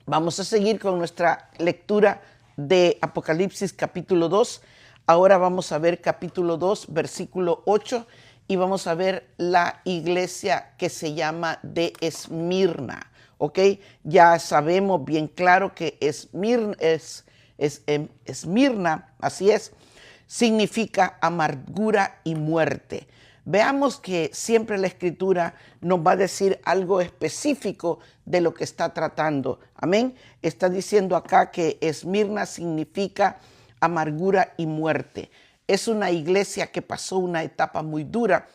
Vamos a seguir con nuestra lectura de Apocalipsis capítulo 2. Ahora vamos a ver capítulo 2, versículo 8, y vamos a ver la iglesia que se llama de Esmirna. ¿Ok? Ya sabemos bien claro que Esmirna, así es, significa amargura y muerte. Veamos que siempre la Escritura nos va a decir algo específico de lo que está tratando. Amén. Está diciendo acá que Esmirna significa amargura y muerte. Es una iglesia que pasó una etapa muy dura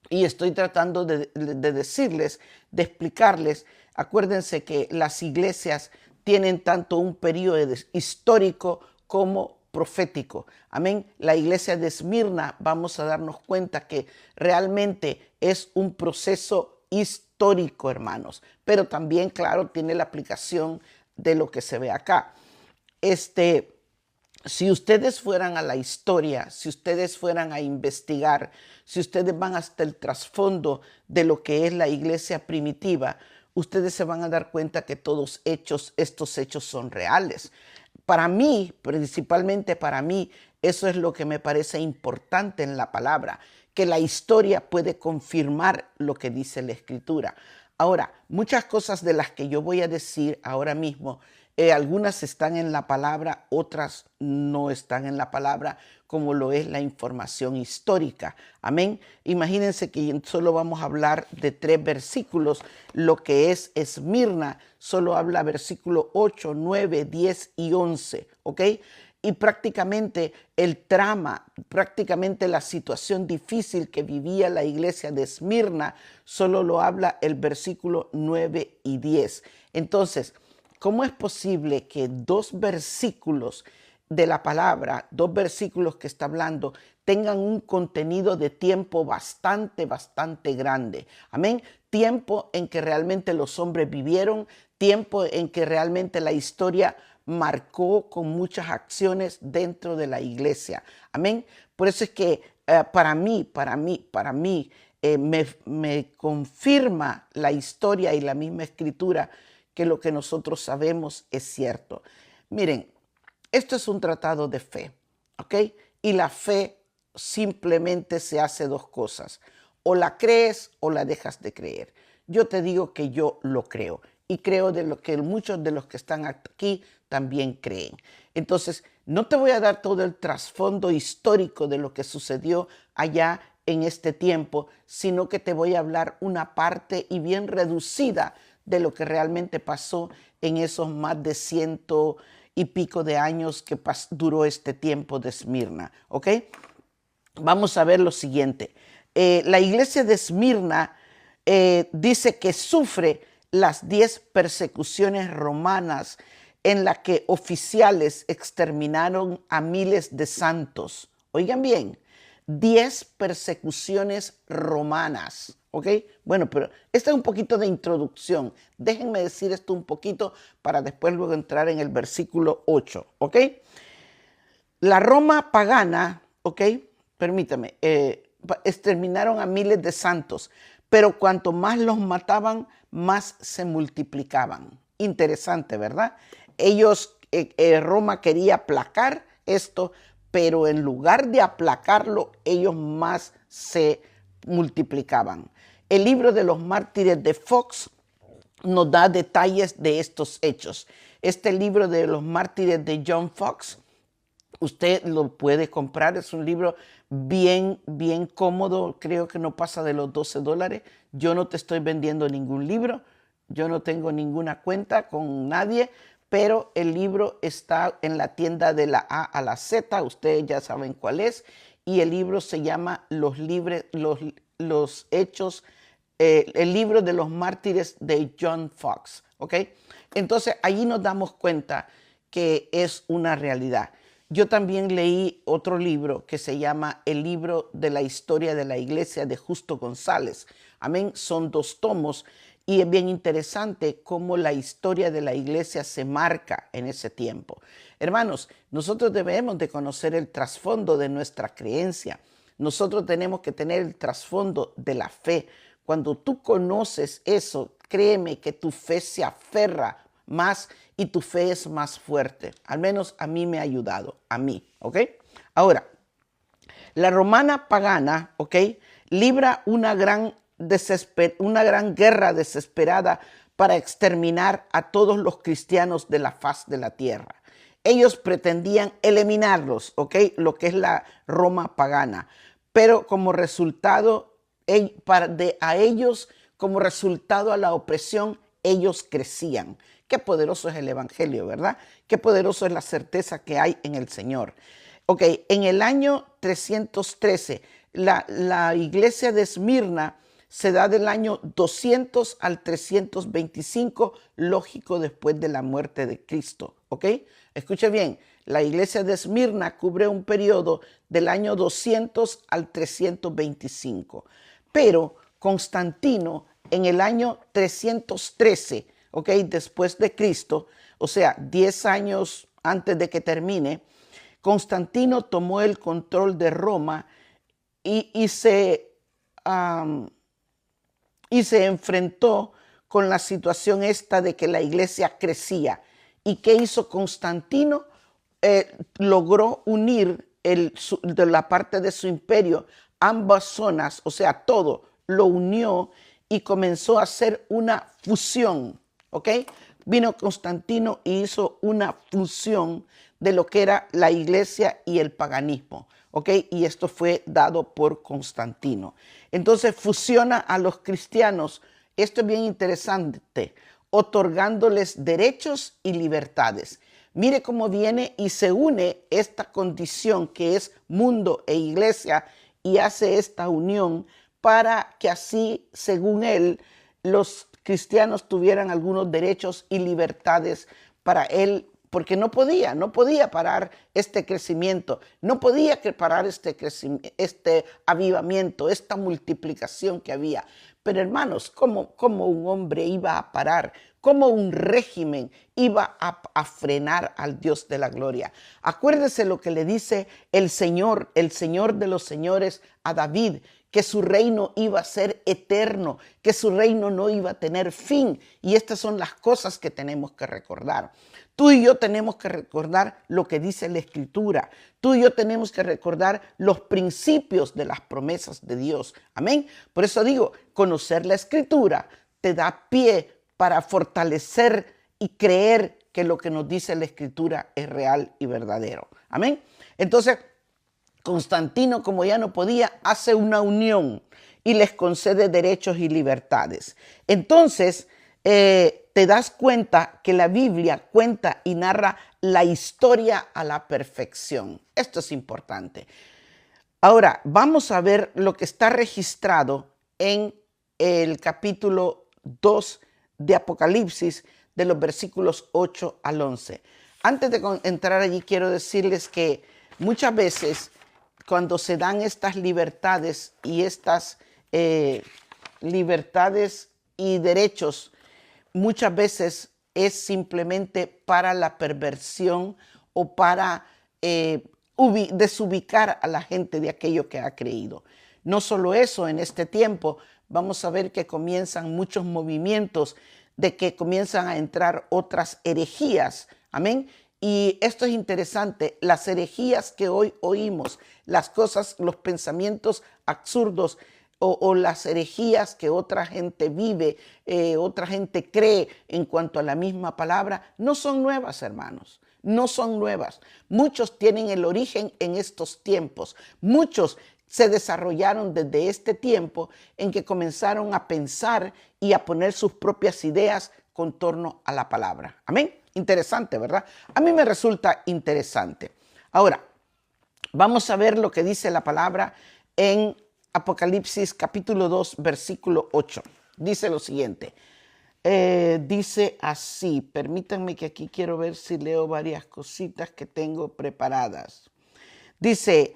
y estoy tratando de decirles, de explicarles. Acuérdense que las iglesias tienen tanto un periodo histórico como profético. Amén. La iglesia de Esmirna, vamos a darnos cuenta que realmente es un proceso histórico, hermanos, pero también, claro, tiene la aplicación de lo que se ve acá. Si ustedes fueran a la historia, si ustedes fueran a investigar, si ustedes van hasta el trasfondo de lo que es la iglesia primitiva, ustedes se van a dar cuenta que todos estos hechos son reales. Para mí, principalmente para mí, eso es lo que me parece importante en la palabra, que la historia puede confirmar lo que dice la Escritura. Ahora, muchas cosas de las que yo voy a decir ahora mismo, algunas están en la palabra, otras no están en la palabra, como lo es la información histórica. Amén. Imagínense que solo vamos a hablar de 3 versículos. Lo que es Esmirna solo habla versículo 8, 9, 10 y 11. ¿Ok? Y prácticamente el trama, prácticamente la situación difícil que vivía la iglesia de Esmirna, solo lo habla el versículo 9 y 10. Entonces, ¿cómo es posible que 2 versículos de la palabra, 2 versículos que está hablando, tengan un contenido de tiempo bastante grande? Amén. Tiempo en que realmente los hombres vivieron, tiempo en que realmente la historia marcó con muchas acciones dentro de la iglesia. Amén. Por eso es que para mí, me confirma la historia y la misma Escritura que lo que nosotros sabemos es cierto. Miren, esto es un tratado de fe, ¿ok? Y la fe simplemente se hace 2 cosas. O la crees o la dejas de creer. Yo te digo que yo lo creo. Y creo de lo que muchos de los que están aquí también creen. Entonces, no te voy a dar todo el trasfondo histórico de lo que sucedió allá en este tiempo, sino que te voy a hablar una parte y bien reducida de lo que realmente pasó en esos más de 100 y pico de años que duró este tiempo de Esmirna. ¿Ok? Vamos a ver lo siguiente. La iglesia de Esmirna dice que sufre las 10 persecuciones romanas en las que oficiales exterminaron a miles de santos. Oigan bien, 10 persecuciones romanas. ¿Ok? Bueno, pero esta es un poquito de introducción. Déjenme decir esto un poquito para después luego entrar en el versículo 8. ¿Ok? La Roma pagana, ¿ok? Permítame, exterminaron a miles de santos, pero cuanto más los mataban, más se multiplicaban. Interesante, ¿verdad? Roma quería aplacar esto, pero en lugar de aplacarlo, ellos más se multiplicaban. El libro de los mártires de Fox nos da detalles de estos hechos. Este libro de los mártires de John Fox, usted lo puede comprar, es un libro bien cómodo, creo que no pasa de los $12. Yo no te estoy vendiendo ningún libro, yo no tengo ninguna cuenta con nadie, pero el libro está en la tienda de la A a la Z, ustedes ya saben cuál es, y el libro se llama Los Hechos, el libro de los mártires de John Fox, ¿ok? Entonces, allí nos damos cuenta que es una realidad. Yo también leí otro libro que se llama El libro de la historia de la iglesia de Justo González. Amén, son 2 tomos y es bien interesante cómo la historia de la iglesia se marca en ese tiempo. Hermanos, nosotros debemos de conocer el trasfondo de nuestra creencia. Nosotros tenemos que tener el trasfondo de la fe. Cuando tú conoces eso, créeme que tu fe se aferra más y tu fe es más fuerte. Al menos a mí me ha ayudado, a mí, ¿ok? Ahora, la romana pagana, ¿ok?, libra una gran guerra desesperada para exterminar a todos los cristianos de la faz de la tierra. Ellos pretendían eliminarlos, ¿ok?, lo que es la Roma pagana. Pero como resultado, como resultado a la opresión, ellos crecían. Qué poderoso es el evangelio, ¿verdad? Qué poderoso es la certeza que hay en el Señor. Ok, en el año 313, la iglesia de Esmirna se da del año 200 al 325, lógico después de la muerte de Cristo. ¿Ok? Escuche bien, la iglesia de Esmirna cubre un periodo del año 200 al 325. Pero Constantino en el año 313, ¿ok?, después de Cristo, o sea, 10 años antes de que termine, Constantino tomó el control de Roma y se enfrentó con la situación esta de que la iglesia crecía. ¿Y qué hizo Constantino? Logró unir de la parte de su imperio ambas zonas, o sea, todo lo unió y comenzó a hacer una fusión, ¿ok? Vino Constantino y hizo una fusión de lo que era la iglesia y el paganismo, ¿ok? Y esto fue dado por Constantino. Entonces fusiona a los cristianos, esto es bien interesante, otorgándoles derechos y libertades. Mire cómo viene y se une esta condición que es mundo e iglesia y hace esta unión para que así, según él, los cristianos tuvieran algunos derechos y libertades para él, porque no podía parar este crecimiento, no podía parar este avivamiento, esta multiplicación que había. Pero hermanos, ¿cómo un hombre iba a parar? ¿Cómo un régimen iba a frenar al Dios de la gloria? Acuérdese lo que le dice el Señor de los señores a David, que su reino iba a ser eterno, que su reino no iba a tener fin. Y estas son las cosas que tenemos que recordar. Tú y yo tenemos que recordar lo que dice la Escritura. Tú y yo tenemos que recordar los principios de las promesas de Dios. Amén. Por eso digo, conocer la Escritura te da pie para fortalecer y creer que lo que nos dice la Escritura es real y verdadero. Amén. Entonces, Constantino, como ya no podía, hace una unión y les concede derechos y libertades. Entonces, te das cuenta que la Biblia cuenta y narra la historia a la perfección. Esto es importante. Ahora, vamos a ver lo que está registrado en el capítulo 2 de Apocalipsis, de los versículos 8 al 11. Antes de entrar allí, quiero decirles que muchas veces cuando se dan estas libertades y estas libertades y derechos, muchas veces es simplemente para la perversión o para desubicar a la gente de aquello que ha creído. No solo eso, en este tiempo vamos a ver que comienzan muchos movimientos de que comienzan a entrar otras herejías. Amén. Y esto es interesante, las herejías que hoy oímos, las cosas, los pensamientos absurdos o las herejías que otra gente vive, otra gente cree en cuanto a la misma palabra, no son nuevas, hermanos. No son nuevas. Muchos tienen el origen en estos tiempos. Muchos se desarrollaron desde este tiempo en que comenzaron a pensar y a poner sus propias ideas con torno a la palabra. Amén. Interesante, ¿verdad? A mí me resulta interesante. Ahora, vamos a ver lo que dice la palabra en Apocalipsis capítulo 2, versículo 8. Dice lo siguiente. Dice así, permítanme que aquí quiero ver si leo varias cositas que tengo preparadas. Dice,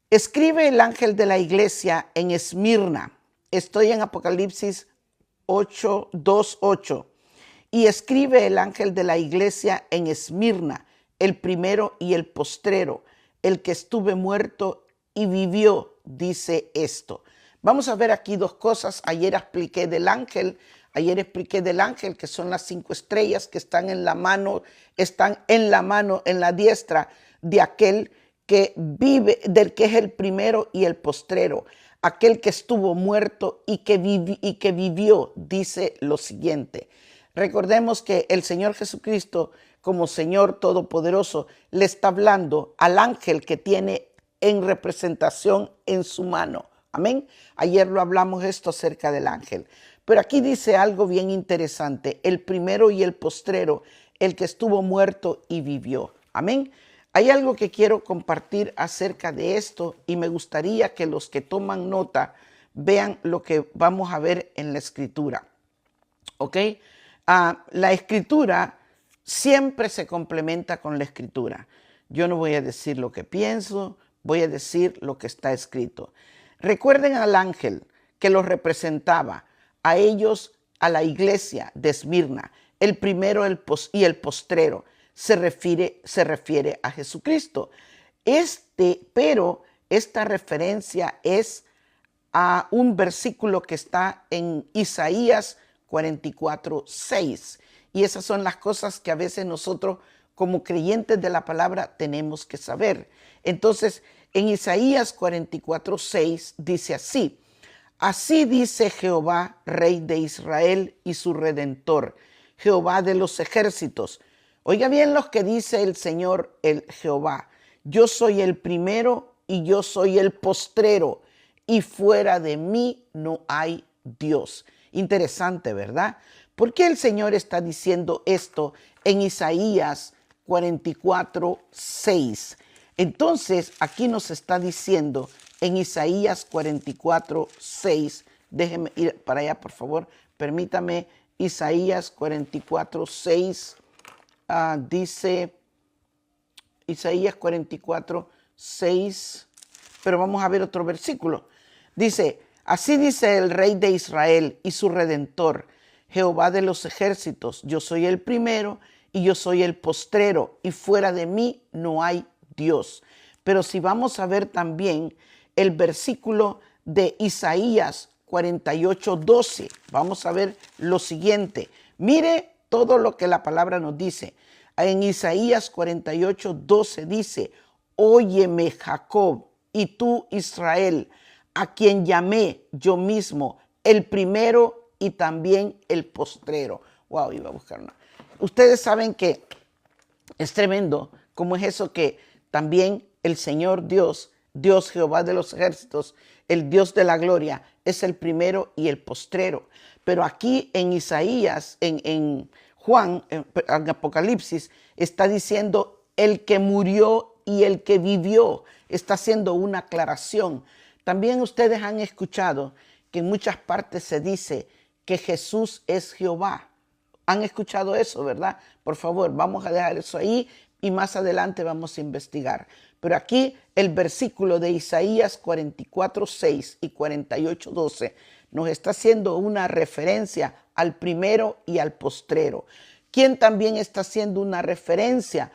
escribe el ángel de la iglesia en Esmirna. Estoy en Apocalipsis 8, 2, 8. Y escribe el ángel de la iglesia en Esmirna, el primero y el postrero, el que estuve muerto y vivió, dice esto. Vamos a ver aquí dos cosas. Ayer expliqué del ángel, Ayer expliqué del ángel, que son las 5 estrellas que están en la mano, en la diestra de aquel que vive, del que es el primero y el postrero, aquel que estuvo muerto y que vivió, dice lo siguiente. Recordemos que el Señor Jesucristo, como Señor Todopoderoso, le está hablando al ángel que tiene en representación en su mano. Amén. Ayer lo hablamos esto acerca del ángel. Pero aquí dice algo bien interesante. El primero y el postrero, el que estuvo muerto y vivió. Amén. Hay algo que quiero compartir acerca de esto y me gustaría que los que toman nota vean lo que vamos a ver en la escritura. ¿Ok? La escritura siempre se complementa con la escritura. Yo no voy a decir lo que pienso, voy a decir lo que está escrito. Recuerden al ángel que los representaba, a ellos, a la iglesia de Esmirna, el primero y el postrero, se refiere a Jesucristo. Pero esta referencia es a un versículo que está en Isaías 44:6. Y esas son las cosas que a veces nosotros como creyentes de la palabra tenemos que saber. Entonces, en Isaías 44:6 dice así: así dice Jehová, Rey de Israel y su Redentor, Jehová de los ejércitos. Oiga bien lo que dice el Señor, el Jehová. Yo soy el primero y yo soy el postrero, y fuera de mí no hay Dios. Interesante, ¿verdad? ¿Por qué el Señor está diciendo esto en Isaías 44:6? Entonces, aquí nos está diciendo en Isaías 44:6, déjeme ir para allá, por favor, permítame, Isaías 44:6, dice Isaías 44:6, pero vamos a ver otro versículo. Dice, así dice el Rey de Israel y su Redentor, Jehová de los ejércitos, yo soy el primero y yo soy el postrero, y fuera de mí no hay Dios. Pero si vamos a ver también el versículo de Isaías 48:12, vamos a ver lo siguiente. Mire todo lo que la palabra nos dice. En Isaías 48:12 dice, óyeme Jacob y tú Israel, a quien llamé yo mismo, el primero y también el postrero. Wow, iba a buscar una. Ustedes saben que es tremendo cómo es eso que también el Señor Dios, Dios Jehová de los ejércitos, el Dios de la gloria, es el primero y el postrero. Pero aquí en Isaías, en Juan, en Apocalipsis, está diciendo el que murió y el que vivió. Está haciendo una aclaración. También ustedes han escuchado que en muchas partes se dice que Jesús es Jehová. Han escuchado eso, ¿verdad? Por favor, vamos a dejar eso ahí y más adelante vamos a investigar. Pero aquí el versículo de Isaías 44:6 y 48:12 nos está haciendo una referencia al primero y al postrero. ¿Quién también está haciendo una referencia?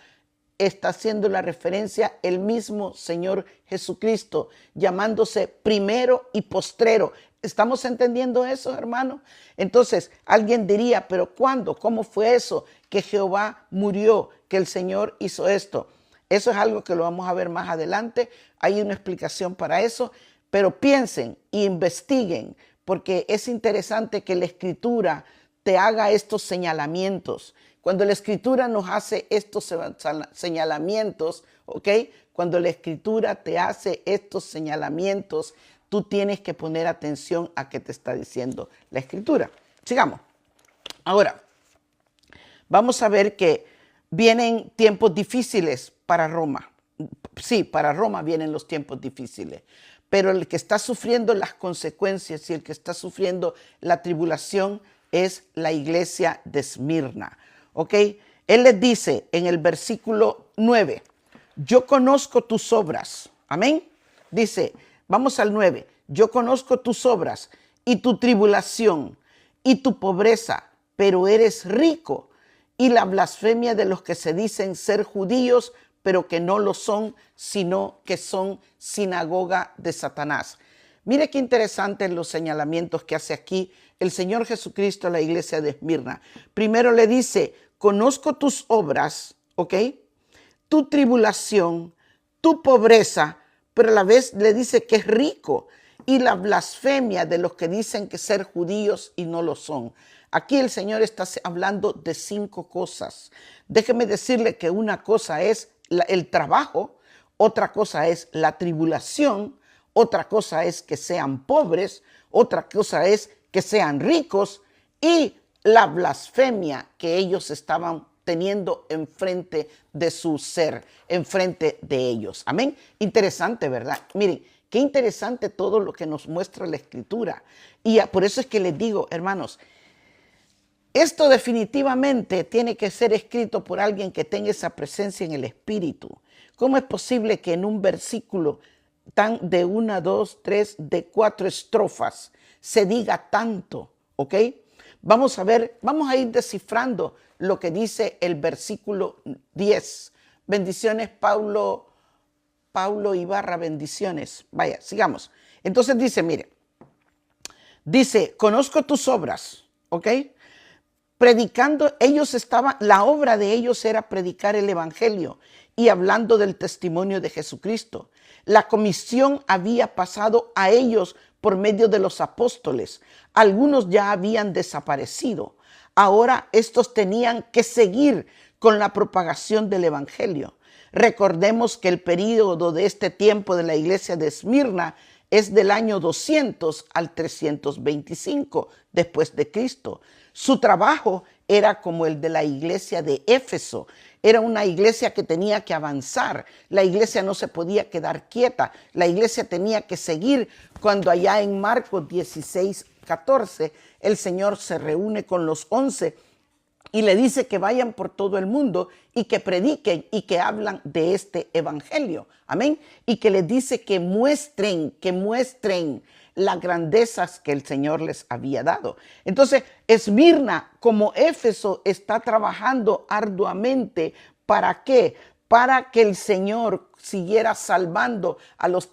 Está haciendo la referencia el mismo Señor Jesucristo, llamándose primero y postrero. ¿Estamos entendiendo eso, hermano? Entonces, alguien diría, ¿pero cuándo? ¿Cómo fue eso? Que Jehová murió, que el Señor hizo esto. Eso es algo que lo vamos a ver más adelante. Hay una explicación para eso, pero piensen e investiguen, porque es interesante que la Escritura te haga estos señalamientos. Cuando la Escritura nos hace estos señalamientos, ¿ok? Cuando la Escritura te hace estos señalamientos, tú tienes que poner atención a qué te está diciendo la Escritura. Sigamos. Ahora, vamos a ver que vienen tiempos difíciles para Roma. Sí, para Roma vienen los tiempos difíciles. Pero el que está sufriendo las consecuencias y el que está sufriendo la tribulación es la iglesia de Esmirna. ¿Ok? Él les dice en el versículo 9, yo conozco tus obras. Amén. Dice, vamos al 9. Yo conozco tus obras y tu tribulación y tu pobreza, pero eres rico, y la blasfemia de los que se dicen ser judíos, pero que no lo son, sino que son sinagoga de Satanás. Mire qué interesantes los señalamientos que hace aquí el Señor Jesucristo a la iglesia de Esmirna? Primero le dice, conozco tus obras, ¿ok? Tu tribulación, tu pobreza, pero a la vez le dice que es rico, y la blasfemia de los que dicen que ser judíos y no lo son. Aquí el Señor está hablando de 5 cosas. Déjeme decirle que una cosa es el trabajo, otra cosa es la tribulación, otra cosa es que sean pobres, otra cosa es que sean ricos, y la blasfemia que ellos estaban teniendo enfrente de su ser, enfrente de ellos. Amén. Interesante, ¿verdad? Miren, qué interesante todo lo que nos muestra la Escritura. Y por eso es que les digo, hermanos, esto definitivamente tiene que ser escrito por alguien que tenga esa presencia en el Espíritu. ¿Cómo es posible que en un versículo tan de 1, 2, 3, de 4 estrofas se diga tanto? ¿Ok? Vamos a ver, vamos a ir descifrando lo que dice el versículo 10. Bendiciones, Paulo Ibarra, bendiciones. Vaya, sigamos. Entonces dice, mire, dice, conozco tus obras, ¿ok? Predicando, la obra de ellos era predicar el evangelio y hablando del testimonio de Jesucristo. La comisión había pasado a ellos por medio de los apóstoles. Algunos ya habían desaparecido. Ahora estos tenían que seguir con la propagación del evangelio. Recordemos que el período de este tiempo de la iglesia de Esmirna es del año 200 al 325 después de Cristo. Su trabajo era como el de la iglesia de Éfeso. Era una iglesia que tenía que avanzar. La iglesia no se podía quedar quieta. La iglesia tenía que seguir. Cuando allá en Marcos 16, 14, el Señor se reúne con los 11 y le dice que vayan por todo el mundo y que prediquen y que hablan de este evangelio. Amén. Y que les dice que muestren las grandezas que el Señor les había dado. Entonces, Esmirna, como Éfeso, está trabajando arduamente. ¿Para qué? Para que el Señor siguiera salvando a los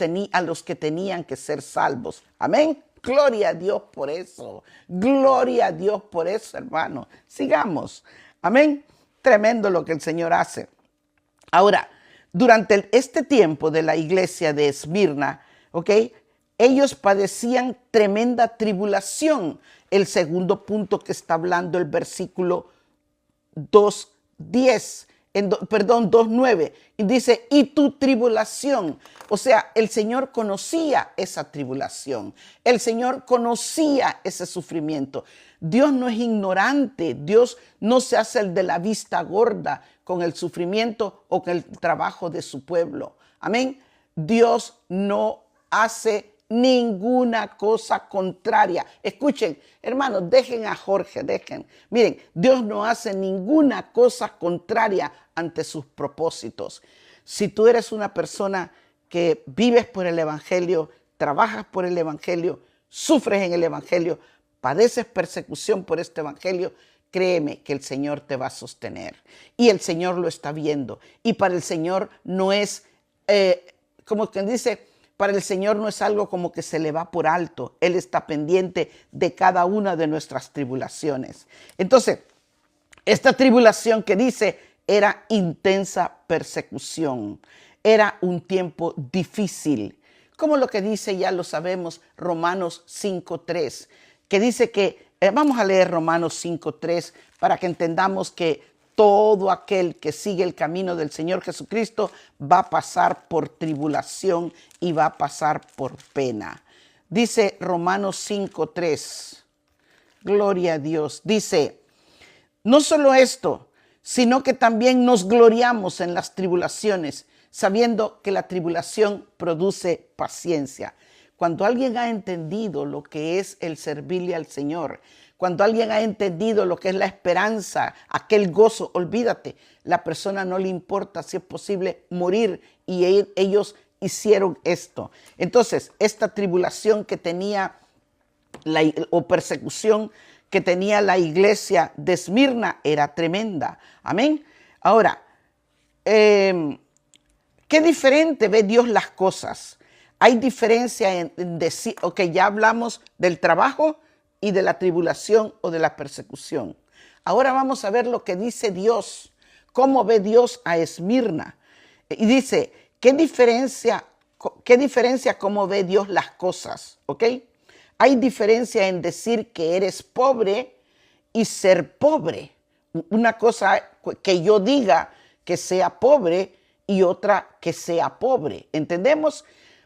que tenían que ser salvos. Amén. Gloria a Dios por eso. Gloria a Dios por eso, hermano. Sigamos. Amén. Tremendo lo que el Señor hace. Ahora, durante este tiempo de la iglesia de Esmirna, ¿ok? Ellos padecían tremenda tribulación. El segundo punto que está hablando el versículo 2:10. 2:9, y dice, y tu tribulación. O sea, el Señor conocía esa tribulación. El Señor conocía ese sufrimiento. Dios no es ignorante. Dios no se hace el de la vista gorda con el sufrimiento o con el trabajo de su pueblo. Amén. Dios no hace ninguna cosa contraria. Escuchen, hermanos, dejen a Jorge, dejen. Miren, Dios no hace ninguna cosa contraria ante sus propósitos. Si tú eres una persona que vives por el evangelio, trabajas por el evangelio, sufres en el evangelio, padeces persecución por este evangelio, créeme que el Señor te va a sostener. Y el Señor lo está viendo. Y para el Señor no es, como quien dice, para el Señor no es algo como que se le va por alto. Él está pendiente de cada una de nuestras tribulaciones. Entonces, esta tribulación que dice era intensa persecución. Era un tiempo difícil. Como lo que dice, ya lo sabemos, Romanos 5:3, que dice que, vamos a leer Romanos 5:3 para que entendamos que todo aquel que sigue el camino del Señor Jesucristo va a pasar por tribulación y va a pasar por pena. Dice Romanos 5:3. Gloria a Dios. Dice, no solo esto, sino que también nos gloriamos en las tribulaciones, sabiendo que la tribulación produce paciencia. Cuando alguien ha entendido lo que es el servirle al Señor, cuando alguien ha entendido lo que es la esperanza, aquel gozo, olvídate, la persona no le importa si es posible morir, y ellos hicieron esto. Entonces, esta tribulación que tenía o persecución que tenía la iglesia de Esmirna era tremenda. Amén. Ahora, qué diferente ve Dios las cosas. Hay diferencia en decir, ok, ya hablamos del trabajo y de la tribulación o de la persecución. Ahora vamos a ver lo que dice Dios, cómo ve Dios a Esmirna. Y dice, ¿qué diferencia cómo ve Dios las cosas? ¿Ok? Hay diferencia en decir que eres pobre y ser pobre. Una cosa que yo diga que sea pobre y otra que sea pobre. ¿Entendemos?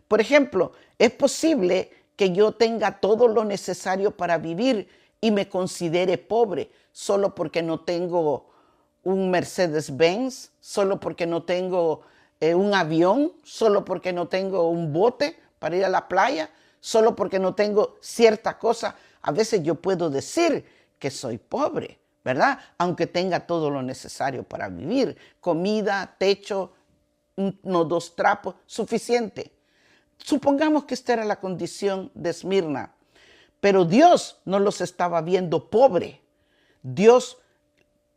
Por ejemplo, es posible que yo tenga todo lo necesario para vivir y me considere pobre solo porque no tengo un Mercedes-Benz, solo porque no tengo un avión, solo porque no tengo un bote para ir a la playa, solo porque no tengo cierta cosa. A veces yo puedo decir que soy pobre, ¿verdad? Aunque tenga todo lo necesario para vivir, comida, techo, unos 2 trapos, suficiente. Supongamos que esta era la condición de Esmirna, pero Dios no los estaba viendo pobre. Dios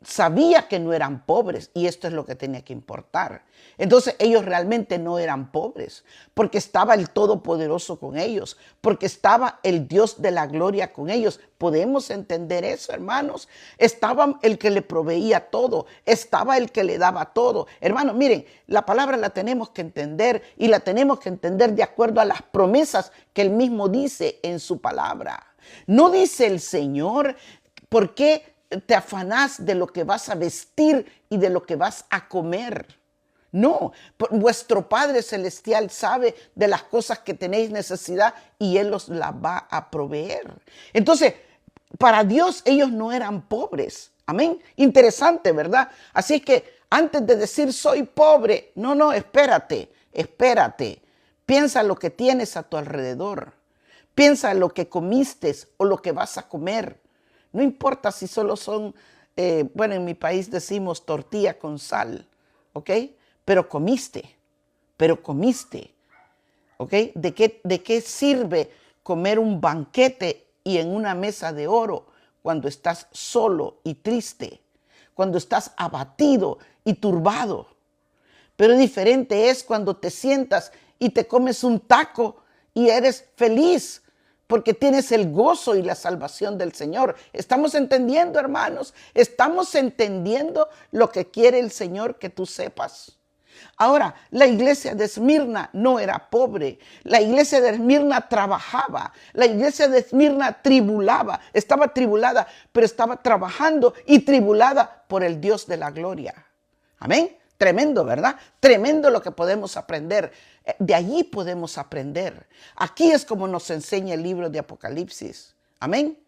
sabía que no eran pobres y esto es lo que tenía que importar. Entonces ellos realmente no eran pobres porque estaba el Todopoderoso con ellos, porque estaba el Dios de la gloria con ellos. ¿Podemos entender eso, hermanos? Estaba el que le proveía todo, estaba el que le daba todo. Hermanos, miren, la palabra la tenemos que entender y la tenemos que entender de acuerdo a las promesas que él mismo dice en su palabra. No dice el Señor, ¿por qué te afanás de lo que vas a vestir y de lo que vas a comer? No, vuestro Padre Celestial sabe de las cosas que tenéis necesidad y Él os las va a proveer. Entonces, para Dios ellos no eran pobres. Amén. Interesante, ¿verdad? Así que antes de decir soy pobre, no, espérate. Piensa lo que tienes a tu alrededor. Piensa lo que comiste o lo que vas a comer. No importa si solo son, en mi país decimos tortilla con sal, ¿ok? Pero comiste, ¿ok? ¿De qué sirve comer un banquete y en una mesa de oro cuando estás solo y triste, cuando estás abatido y turbado? Pero diferente es cuando te sientas y te comes un taco y eres feliz, porque tienes el gozo y la salvación del Señor. ¿Estamos entendiendo, hermanos? ¿Estamos entendiendo lo que quiere el Señor que tú sepas? Ahora, la iglesia de Esmirna no era pobre. La iglesia de Esmirna trabajaba. La iglesia de Esmirna tribulaba. Estaba tribulada, pero estaba trabajando y tribulada por el Dios de la gloria. Amén. Tremendo, ¿verdad? Tremendo lo que podemos aprender. De allí podemos aprender. Aquí es como nos enseña el libro de Apocalipsis. Amén.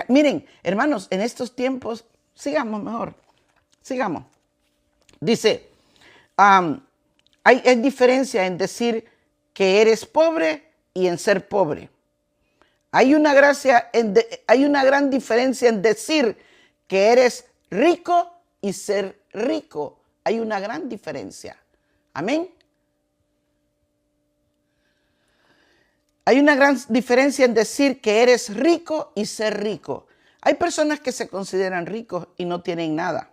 Miren, hermanos, en estos tiempos, sigamos mejor. Sigamos. Dice, hay diferencia en decir que eres pobre y en ser pobre. Hay una gran diferencia en decir que eres rico y ser rico. Hay una gran diferencia. Amén. Hay una gran diferencia en decir que eres rico y ser rico. Hay personas que se consideran ricos y no tienen nada.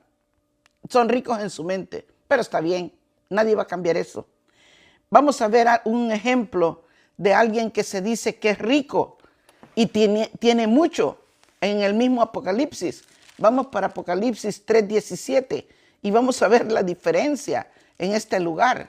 Son ricos en su mente, pero está bien. Nadie va a cambiar eso. Vamos a ver un ejemplo de alguien que se dice que es rico y tiene mucho en el mismo Apocalipsis. Vamos para Apocalipsis 3:17 y vamos a ver la diferencia en este lugar.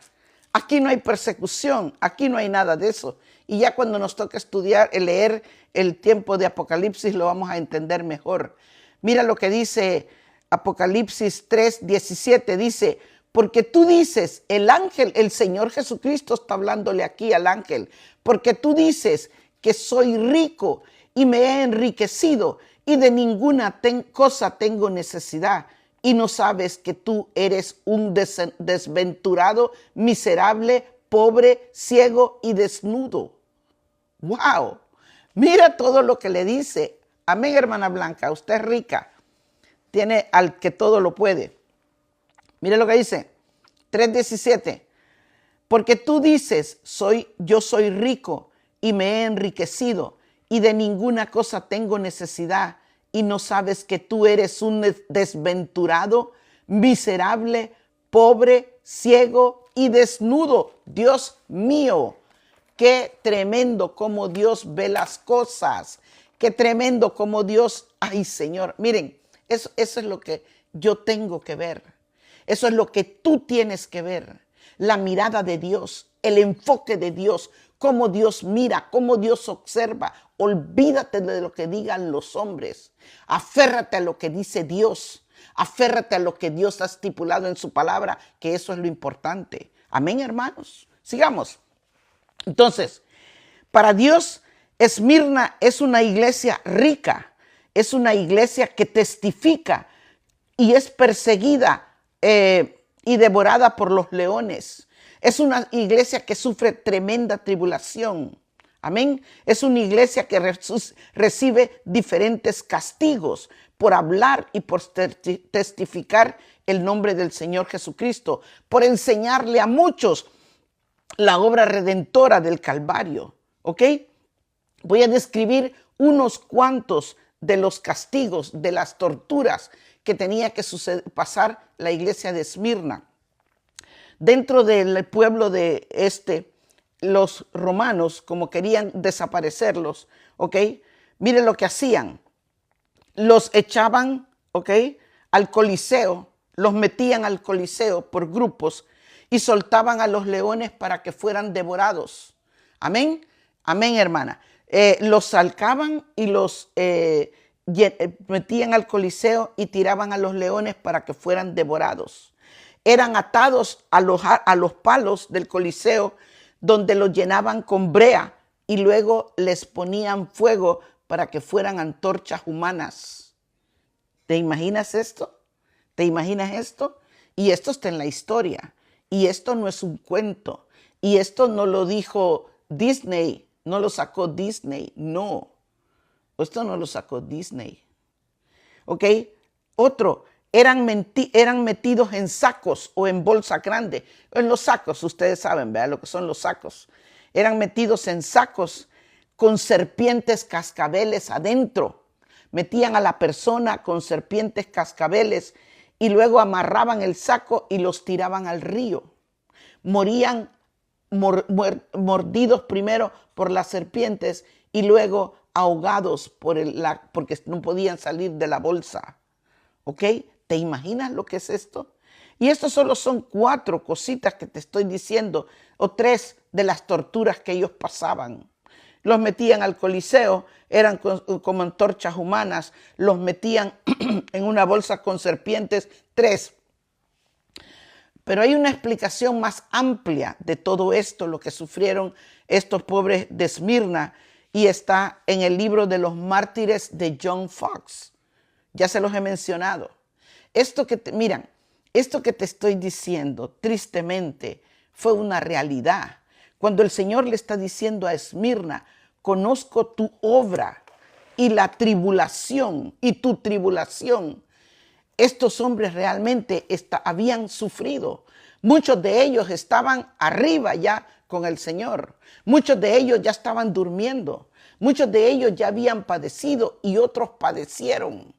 Aquí no hay persecución, aquí no hay nada de eso. Y ya cuando nos toca estudiar, leer el tiempo de Apocalipsis, lo vamos a entender mejor. Mira lo que dice Apocalipsis 3:17, dice, porque tú dices, el ángel, el Señor Jesucristo está hablándole aquí al ángel, porque tú dices que soy rico y me he enriquecido y de ninguna cosa tengo necesidad. Y no sabes que tú eres un desventurado, miserable, pobre, ciego y desnudo. ¡Wow! Mira todo lo que le dice. Amén, hermana Blanca, usted es rica. Tiene al que todo lo puede. Mira lo que dice. 3:17. Porque tú dices, yo soy rico y me he enriquecido y de ninguna cosa tengo necesidad. Y no sabes que tú eres un desventurado, miserable, pobre, ciego y desnudo. Dios mío, qué tremendo cómo Dios ve las cosas. qué tremendo como Dios, ay Señor, miren, eso es lo que yo tengo que ver. Eso es lo que tú tienes que ver. La mirada de Dios, el enfoque de Dios, cómo Dios mira, cómo Dios observa. Olvídate de lo que digan los hombres. Aférrate a lo que dice Dios. Aférrate a lo que Dios ha estipulado en su palabra, que eso es lo importante. Amén, hermanos. Sigamos. Entonces, para Dios, Esmirna es una iglesia rica, es una iglesia que testifica y es perseguida y devorada por los leones. Es una iglesia que sufre tremenda tribulación. Amén. Es una iglesia que recibe diferentes castigos por hablar y por testificar el nombre del Señor Jesucristo, por enseñarle a muchos la obra redentora del Calvario. ¿Ok? Voy a describir unos cuantos de los castigos, de las torturas que tenía que pasar la iglesia de Esmirna. Dentro del pueblo de los romanos, como querían desaparecerlos, ¿ok? Miren lo que hacían. Los echaban, ¿ok?, al Coliseo, los metían al Coliseo por grupos y soltaban a los leones para que fueran devorados. Amén, amén, hermana. Los salcaban y los metían al Coliseo y tiraban a los leones para que fueran devorados. Eran atados a los palos del Coliseo, donde los llenaban con brea y luego les ponían fuego para que fueran antorchas humanas. ¿Te imaginas esto? ¿Te imaginas esto? Y esto está en la historia. Y esto no es un cuento. Y esto no lo dijo Disney. No lo sacó Disney. No. Esto no lo sacó Disney. ¿Ok? Otro. Eran metidos en sacos o en bolsa grande. En los sacos, ustedes saben, ¿verdad? Lo que son los sacos. Eran metidos en sacos con serpientes cascabeles adentro. Metían a la persona con serpientes cascabeles y luego amarraban el saco y los tiraban al río. Morían mordidos primero por las serpientes y luego ahogados porque no podían salir de la bolsa. ¿Ok? ¿Te imaginas lo que es esto? Y esto solo son 4 cositas que te estoy diciendo, o 3 de las torturas que ellos pasaban. Los metían al Coliseo, eran como antorchas humanas, los metían en una bolsa con serpientes, 3. Pero hay una explicación más amplia de todo esto, lo que sufrieron estos pobres de Esmirna, y está en el libro de los mártires de John Fox. Ya se los he mencionado. Esto que te estoy diciendo, tristemente, fue una realidad. Cuando el Señor le está diciendo a Esmirna, conozco tu obra y la tribulación y tu tribulación. Estos hombres realmente habían sufrido. Muchos de ellos estaban arriba ya con el Señor. Muchos de ellos ya estaban durmiendo. Muchos de ellos ya habían padecido y otros padecieron.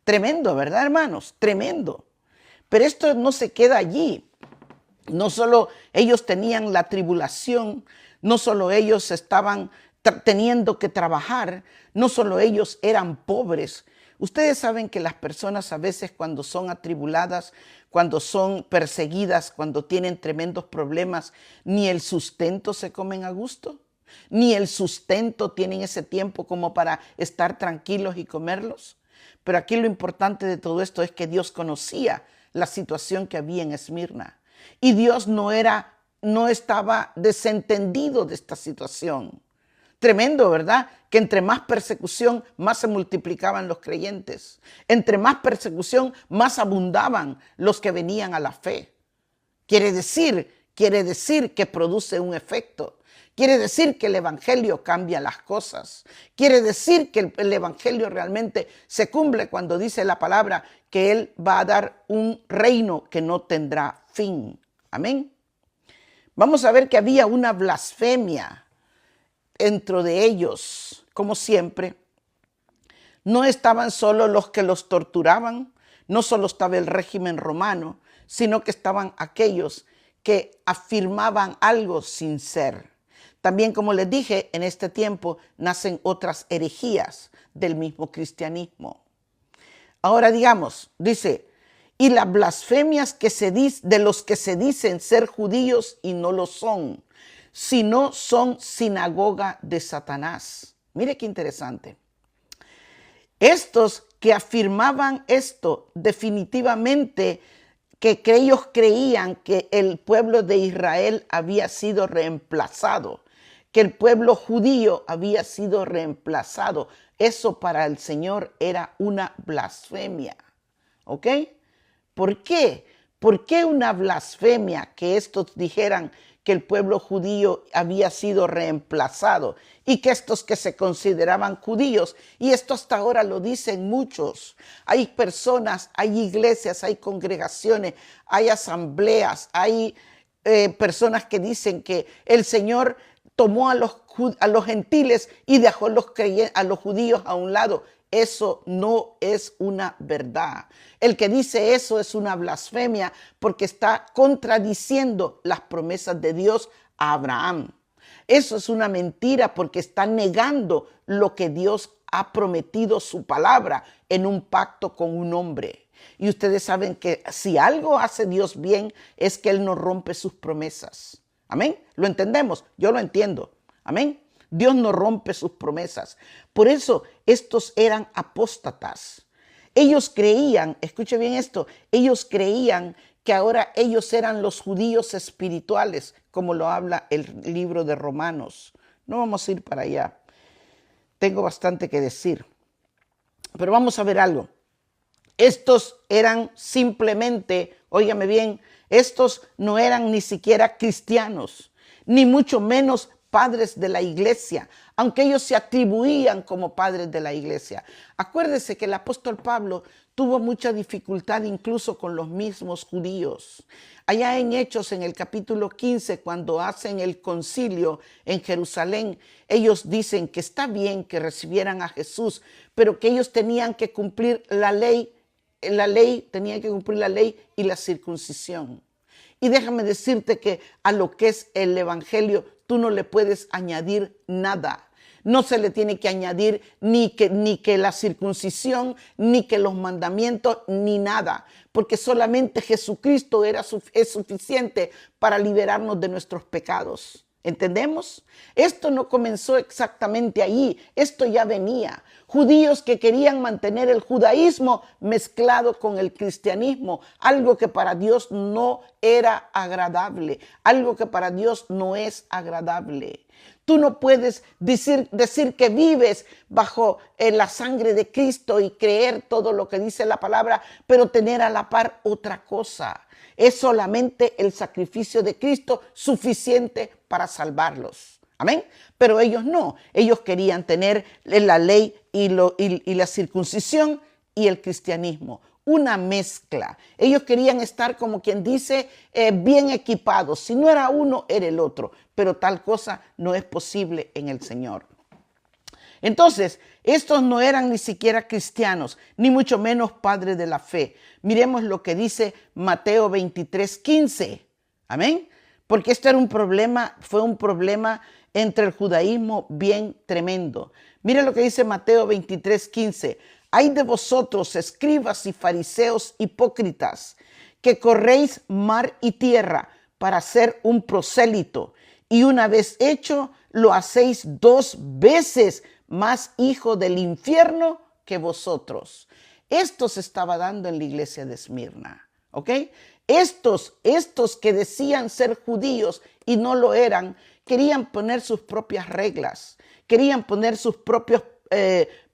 Tremendo, ¿verdad, hermanos? Tremendo. Pero esto no se queda allí. No solo ellos tenían la tribulación, no solo ellos estaban teniendo que trabajar, no solo ellos eran pobres. Ustedes saben que las personas a veces cuando son atribuladas, cuando son perseguidas, cuando tienen tremendos problemas, ni el sustento se comen a gusto, ni el sustento tienen ese tiempo como para estar tranquilos y comerlos. Pero aquí lo importante de todo esto es que Dios conocía la situación que había en Esmirna. Y Dios no estaba desentendido de esta situación. Tremendo, ¿verdad? Que entre más persecución, más se multiplicaban los creyentes. Entre más persecución, más abundaban los que venían a la fe. Quiere decir que produce un efecto. Quiere decir que el evangelio cambia las cosas. Quiere decir que el evangelio realmente se cumple cuando dice la palabra que Él va a dar un reino que no tendrá fin. Amén. Vamos a ver que había una blasfemia dentro de ellos, como siempre. No estaban solo los que los torturaban, no solo estaba el régimen romano, sino que estaban aquellos que afirmaban algo sin ser. También, como les dije, en este tiempo nacen otras herejías del mismo cristianismo. Ahora digamos, dice, y las blasfemias de los que se dicen ser judíos y no lo son, sino son sinagoga de Satanás. Mire qué interesante. Estos que afirmaban esto definitivamente que ellos creían que el pueblo de Israel había sido reemplazado, que el pueblo judío había sido reemplazado. Eso para el Señor era una blasfemia. ¿Ok? ¿Por qué? ¿Por qué una blasfemia que estos dijeran que el pueblo judío había sido reemplazado y que estos que se consideraban judíos, y esto hasta ahora lo dicen muchos, hay personas, hay iglesias, hay congregaciones, hay asambleas, hay personas que dicen que el Señor tomó a los gentiles y dejó a los judíos a un lado. Eso no es una verdad. El que dice eso es una blasfemia porque está contradiciendo las promesas de Dios a Abraham. Eso es una mentira porque está negando lo que Dios ha prometido su palabra en un pacto con un hombre. Y ustedes saben que si algo hace Dios bien es que Él no rompe sus promesas. Amén. ¿Lo entendemos? Yo lo entiendo. Amén. Dios no rompe sus promesas. Por eso estos eran apóstatas. Ellos creían, escuche bien esto, ellos creían que ahora ellos eran los judíos espirituales, como lo habla el libro de Romanos. No vamos a ir para allá. Tengo bastante que decir. Pero vamos a ver algo. Estos eran simplemente, óigame bien, estos no eran ni siquiera cristianos, ni mucho menos padres de la iglesia, aunque ellos se atribuían como padres de la iglesia. Acuérdese que el apóstol Pablo tuvo mucha dificultad incluso con los mismos judíos. Allá en Hechos, en el capítulo 15, cuando hacen el concilio en Jerusalén, ellos dicen que está bien que recibieran a Jesús, pero que ellos tenían que cumplir la ley, tenían que cumplir la ley y la circuncisión. Y déjame decirte que a lo que es el evangelio, tú no le puedes añadir nada. No se le tiene que añadir ni que la circuncisión, ni que los mandamientos, ni nada. Porque solamente Jesucristo es suficiente para liberarnos de nuestros pecados. ¿Entendemos? Esto no comenzó exactamente allí, esto ya venía. Judíos que querían mantener el judaísmo mezclado con el cristianismo, algo que para Dios no era agradable, algo que para Dios no es agradable. Tú no puedes decir que vives bajo la sangre de Cristo y creer todo lo que dice la palabra, pero tener a la par otra cosa. Es solamente el sacrificio de Cristo suficiente para salvarlos. Amén. Pero ellos no. Ellos querían tener la ley y la circuncisión y el cristianismo. Una mezcla. Ellos querían estar, como quien dice, bien equipados. Si no era uno, era el otro. Pero tal cosa no es posible en el Señor. Entonces, estos no eran ni siquiera cristianos, ni mucho menos padres de la fe. Miremos lo que dice Mateo 23:15. Amén. Porque este era fue un problema entre el judaísmo bien tremendo. Mire lo que dice Mateo 23:15. Ay de vosotros, escribas y fariseos hipócritas, que corréis mar y tierra para ser un prosélito, y una vez hecho, lo hacéis 2 veces más hijo del infierno que vosotros. Esto se estaba dando en la iglesia de Esmirna, ¿ok? Estos que decían ser judíos y no lo eran, querían poner sus propias reglas, querían poner sus propios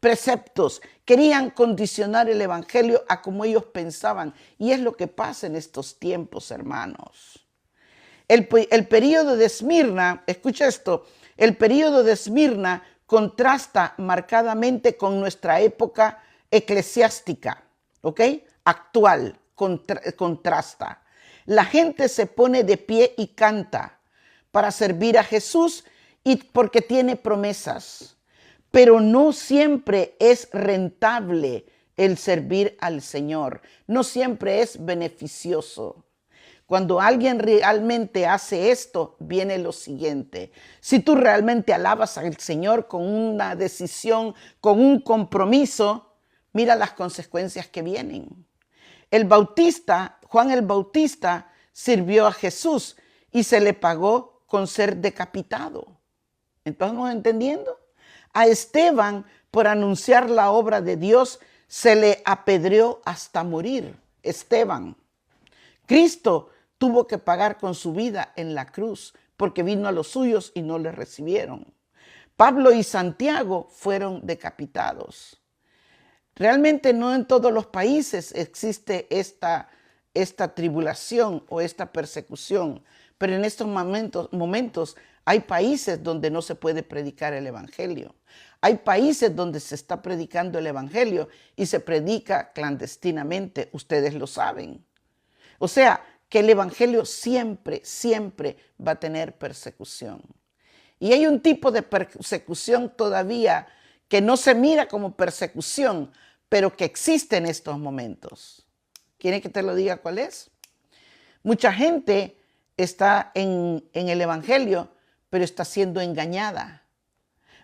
preceptos, querían condicionar el evangelio a como ellos pensaban. Y es lo que pasa en estos tiempos, hermanos. El período de Esmirna, escucha esto, el período de Esmirna contrasta marcadamente con nuestra época eclesiástica, ¿ok? Actual, contrasta. La gente se pone de pie y canta para servir a Jesús y porque tiene promesas, pero no siempre es rentable el servir al Señor, no siempre es beneficioso. Cuando alguien realmente hace esto, viene lo siguiente. Si tú realmente alabas al Señor con una decisión, con un compromiso, mira las consecuencias que vienen. El Bautista, Juan el Bautista, sirvió a Jesús y se le pagó con ser decapitado. ¿Entonces vamos entendiendo? A Esteban, por anunciar la obra de Dios, se le apedreó hasta morir. Esteban. Cristo tuvo que pagar con su vida en la cruz porque vino a los suyos y no le recibieron. Pablo y Santiago fueron decapitados. Realmente no en todos los países existe esta tribulación o esta persecución, pero en estos momentos hay países donde no se puede predicar el evangelio. Hay países donde se está predicando el evangelio y se predica clandestinamente, ustedes lo saben. O sea, que el evangelio siempre, siempre va a tener persecución. Y hay un tipo de persecución todavía que no se mira como persecución, pero que existe en estos momentos. ¿Quieren que te lo diga cuál es? Mucha gente está en el evangelio, pero está siendo engañada.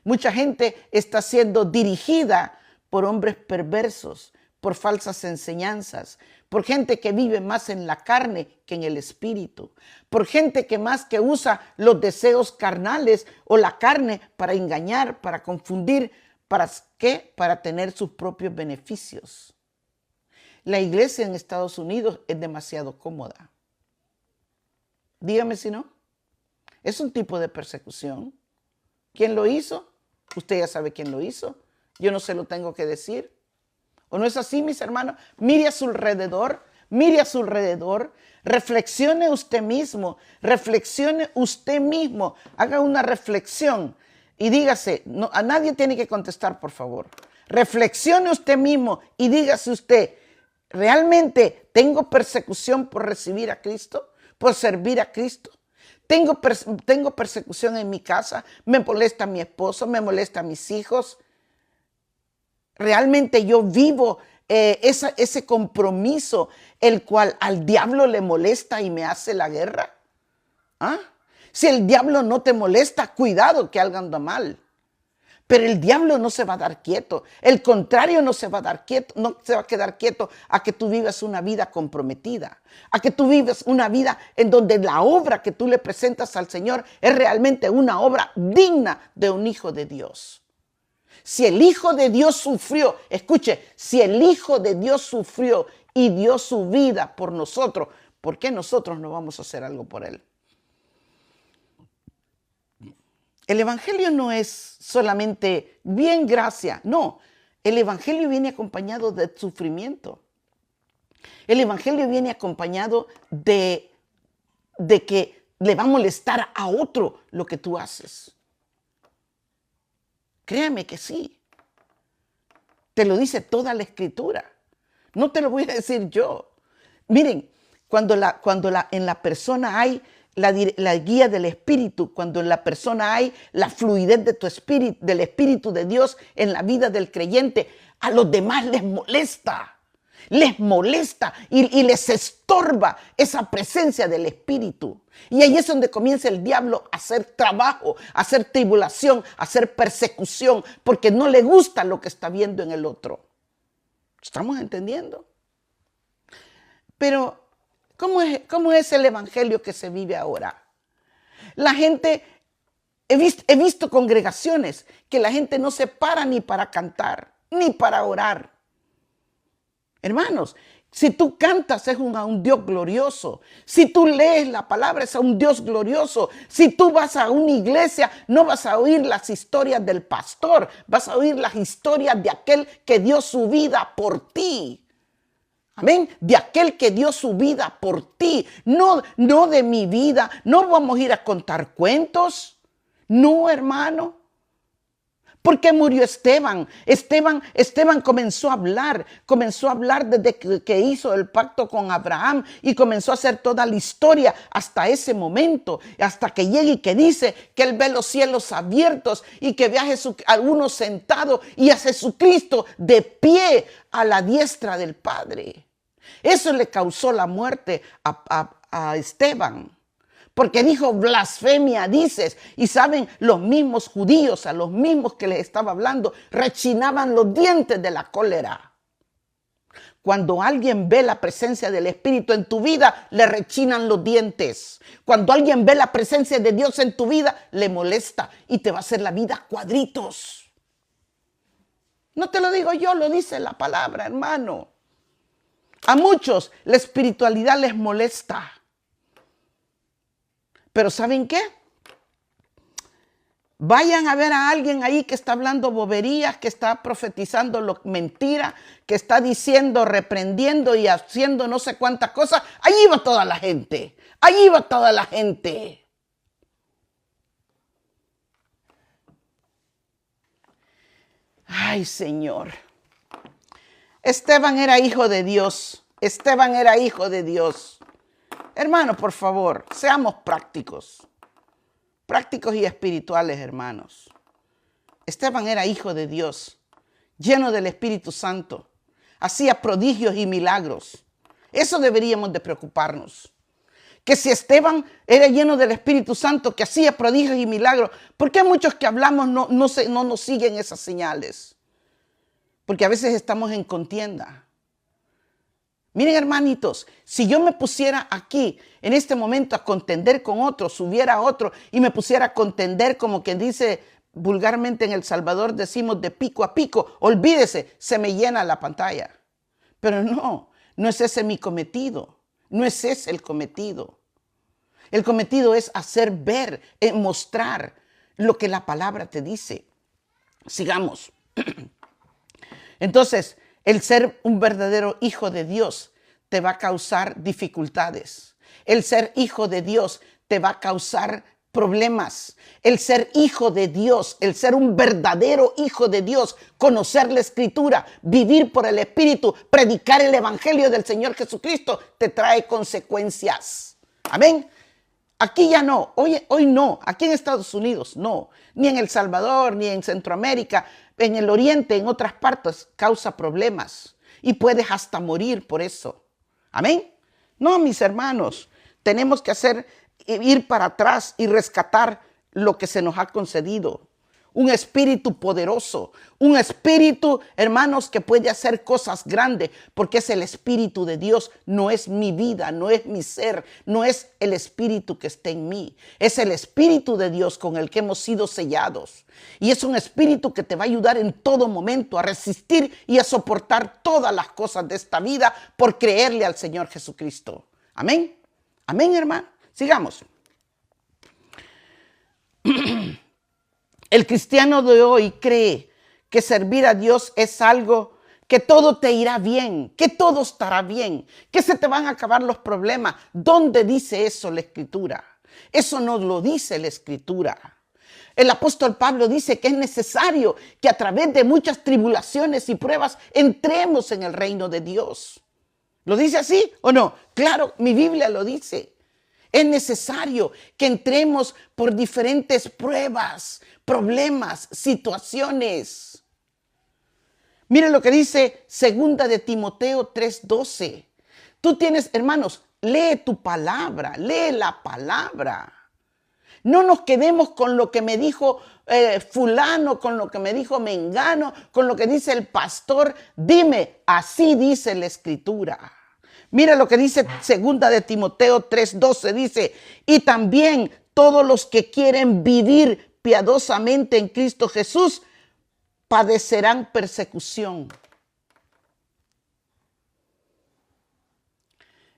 Mucha gente está siendo dirigida por hombres perversos, por falsas enseñanzas, por gente que vive más en la carne que en el espíritu, por gente que más que usa los deseos carnales o la carne para engañar, para confundir, ¿para qué? Para tener sus propios beneficios. La iglesia en Estados Unidos es demasiado cómoda. Dígame si no. Es un tipo de persecución. ¿Quién lo hizo? Usted ya sabe quién lo hizo. Yo no se lo tengo que decir. ¿O no es así, mis hermanos? Mire a su alrededor, reflexione usted mismo, haga una reflexión y dígase, no, a nadie tiene que contestar, por favor. Reflexione usted mismo y dígase usted, ¿realmente tengo persecución por recibir a Cristo? ¿Por servir a Cristo? ¿Tengo persecución en mi casa? ¿Me molesta mi esposo? ¿Me molesta mis hijos? ¿Realmente yo vivo ese compromiso el cual al diablo le molesta y me hace la guerra? ¿Ah? Si el diablo no te molesta, cuidado que algo anda mal. Pero el diablo no se va a dar quieto. El contrario no se va a dar quieto, no se va a quedar quieto a que tú vivas una vida comprometida, a que tú vivas una vida en donde la obra que tú le presentas al Señor es realmente una obra digna de un hijo de Dios. Si el Hijo de Dios sufrió, escuche, si el Hijo de Dios sufrió y dio su vida por nosotros, ¿por qué nosotros no vamos a hacer algo por Él? El evangelio no es solamente bien gracia, no. El evangelio viene acompañado de sufrimiento. El evangelio viene acompañado de que le va a molestar a otro lo que tú haces. Créame que sí. Te lo dice toda la Escritura. No te lo voy a decir yo. Miren, cuando en la persona hay la guía del Espíritu, cuando en la persona hay la fluidez de tu espíritu, del Espíritu de Dios en la vida del creyente, a los demás les molesta y les estorba esa presencia del Espíritu. Y ahí es donde comienza el diablo a hacer trabajo, a hacer tribulación, a hacer persecución, porque no le gusta lo que está viendo en el otro. ¿Estamos entendiendo? Pero, ¿cómo es el evangelio que se vive ahora? La gente, he visto congregaciones que la gente no se para ni para cantar, ni para orar. Hermanos, si tú cantas es a un Dios glorioso. Si tú lees la palabra es a un Dios glorioso. Si tú vas a una iglesia no vas a oír las historias del pastor. Vas a oír las historias de aquel que dio su vida por ti. Amén. De aquel que dio su vida por ti. No de mi vida. No vamos a ir a contar cuentos. No, hermano. ¿Por qué murió Esteban? Esteban comenzó a hablar desde que hizo el pacto con Abraham y comenzó a hacer toda la historia hasta ese momento, hasta que llega y que dice que él ve los cielos abiertos y que ve a uno sentado y a Jesucristo de pie a la diestra del Padre. Eso le causó la muerte a Esteban. Porque dijo, blasfemia dices. Y saben, los mismos judíos, a los mismos que les estaba hablando, rechinaban los dientes de la cólera. Cuando alguien ve la presencia del Espíritu en tu vida, le rechinan los dientes. Cuando alguien ve la presencia de Dios en tu vida, le molesta y te va a hacer la vida cuadritos. No te lo digo yo, lo dice la palabra, hermano. A muchos la espiritualidad les molesta. Pero ¿saben qué? Vayan a ver a alguien ahí que está hablando boberías, que está profetizando mentira, que está diciendo, reprendiendo y haciendo no sé cuántas cosas. Allí va toda la gente. Allí va toda la gente. Ay, Señor. Esteban era hijo de Dios. Esteban era hijo de Dios. Hermanos, por favor, seamos prácticos. Prácticos y espirituales, hermanos. Esteban era hijo de Dios, lleno del Espíritu Santo. Hacía prodigios y milagros. Eso deberíamos de preocuparnos. Que si Esteban era lleno del Espíritu Santo, que hacía prodigios y milagros, ¿por qué muchos que hablamos no nos siguen esas señales? Porque a veces estamos en contienda. Miren, hermanitos, si yo me pusiera aquí en este momento a contender con otro, subiera otro y me pusiera a contender como quien dice vulgarmente en El Salvador, decimos de pico a pico, olvídese, se me llena la pantalla. Pero no es ese mi cometido, no es ese el cometido. El cometido es hacer ver, mostrar lo que la palabra te dice. Sigamos. Entonces, el ser un verdadero hijo de Dios te va a causar dificultades. El ser hijo de Dios te va a causar problemas. El ser hijo de Dios, el ser un verdadero hijo de Dios, conocer la Escritura, vivir por el Espíritu, predicar el Evangelio del Señor Jesucristo, te trae consecuencias. Amén. Aquí ya no, hoy no, aquí en Estados Unidos no, ni en El Salvador, ni en Centroamérica, en el Oriente, en otras partes, causa problemas y puedes hasta morir por eso. Amén. No, mis hermanos, tenemos que ir para atrás y rescatar lo que se nos ha concedido. Un espíritu poderoso, un espíritu, hermanos, que puede hacer cosas grandes, porque es el Espíritu de Dios, no es mi vida, no es mi ser, no es el Espíritu que está en mí, es el Espíritu de Dios con el que hemos sido sellados. Y es un espíritu que te va a ayudar en todo momento a resistir y a soportar todas las cosas de esta vida por creerle al Señor Jesucristo. Amén. Amén, hermano. Sigamos. El cristiano de hoy cree que servir a Dios es algo que todo te irá bien, que todo estará bien, que se te van a acabar los problemas. ¿Dónde dice eso la Escritura? Eso no lo dice la Escritura. El apóstol Pablo dice que es necesario que a través de muchas tribulaciones y pruebas entremos en el reino de Dios. ¿Lo dice así o no? Claro, mi Biblia lo dice. Es necesario que entremos por diferentes pruebas, problemas, situaciones. Miren lo que dice 2 de Timoteo 3:12. Tú tienes, hermanos, lee tu palabra, lee la palabra. No nos quedemos con lo que me dijo fulano, con lo que me dijo mengano, con lo que dice el pastor. Dime, así dice la Escritura. Mira lo que dice 2 de Timoteo 3:12, dice, y también todos los que quieren vivir piadosamente en Cristo Jesús padecerán persecución.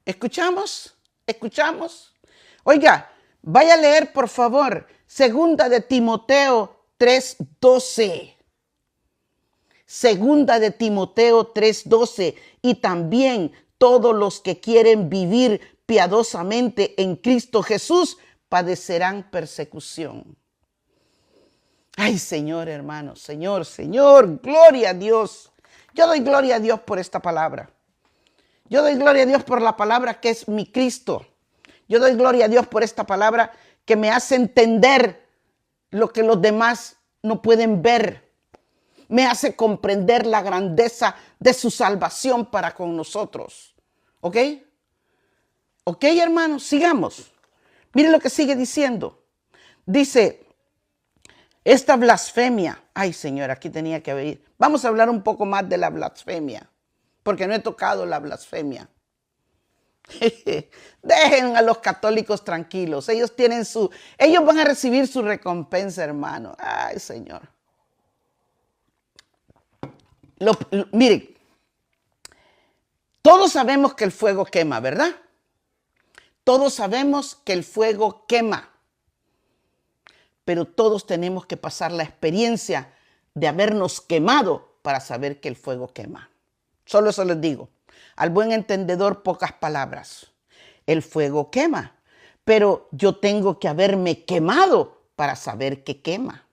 ¿Escuchamos? ¿Escuchamos? Oiga, vaya a leer por favor 2 de Timoteo 3:12. 2 de Timoteo 3:12, y también todos los que quieren vivir piadosamente en Cristo Jesús padecerán persecución. Ay, Señor, hermano, Señor, gloria a Dios. Yo doy gloria a Dios por esta palabra. Yo doy gloria a Dios por la palabra que es mi Cristo. Yo doy gloria a Dios por esta palabra que me hace entender lo que los demás no pueden ver. Me hace comprender la grandeza de su salvación para con nosotros. ¿Ok? Ok, hermanos, sigamos. Miren lo que sigue diciendo. Dice, esta blasfemia. Ay, Señor, aquí tenía que venir. Vamos a hablar un poco más de la blasfemia, porque no he tocado la blasfemia. Dejen a los católicos tranquilos. Ellos van a recibir su recompensa, hermano. Ay, Señor. Miren, todos sabemos que el fuego quema, ¿verdad? Todos sabemos que el fuego quema. Pero todos tenemos que pasar la experiencia de habernos quemado para saber que el fuego quema. Solo eso les digo. Al buen entendedor, pocas palabras. El fuego quema, pero yo tengo que haberme quemado para saber que quema.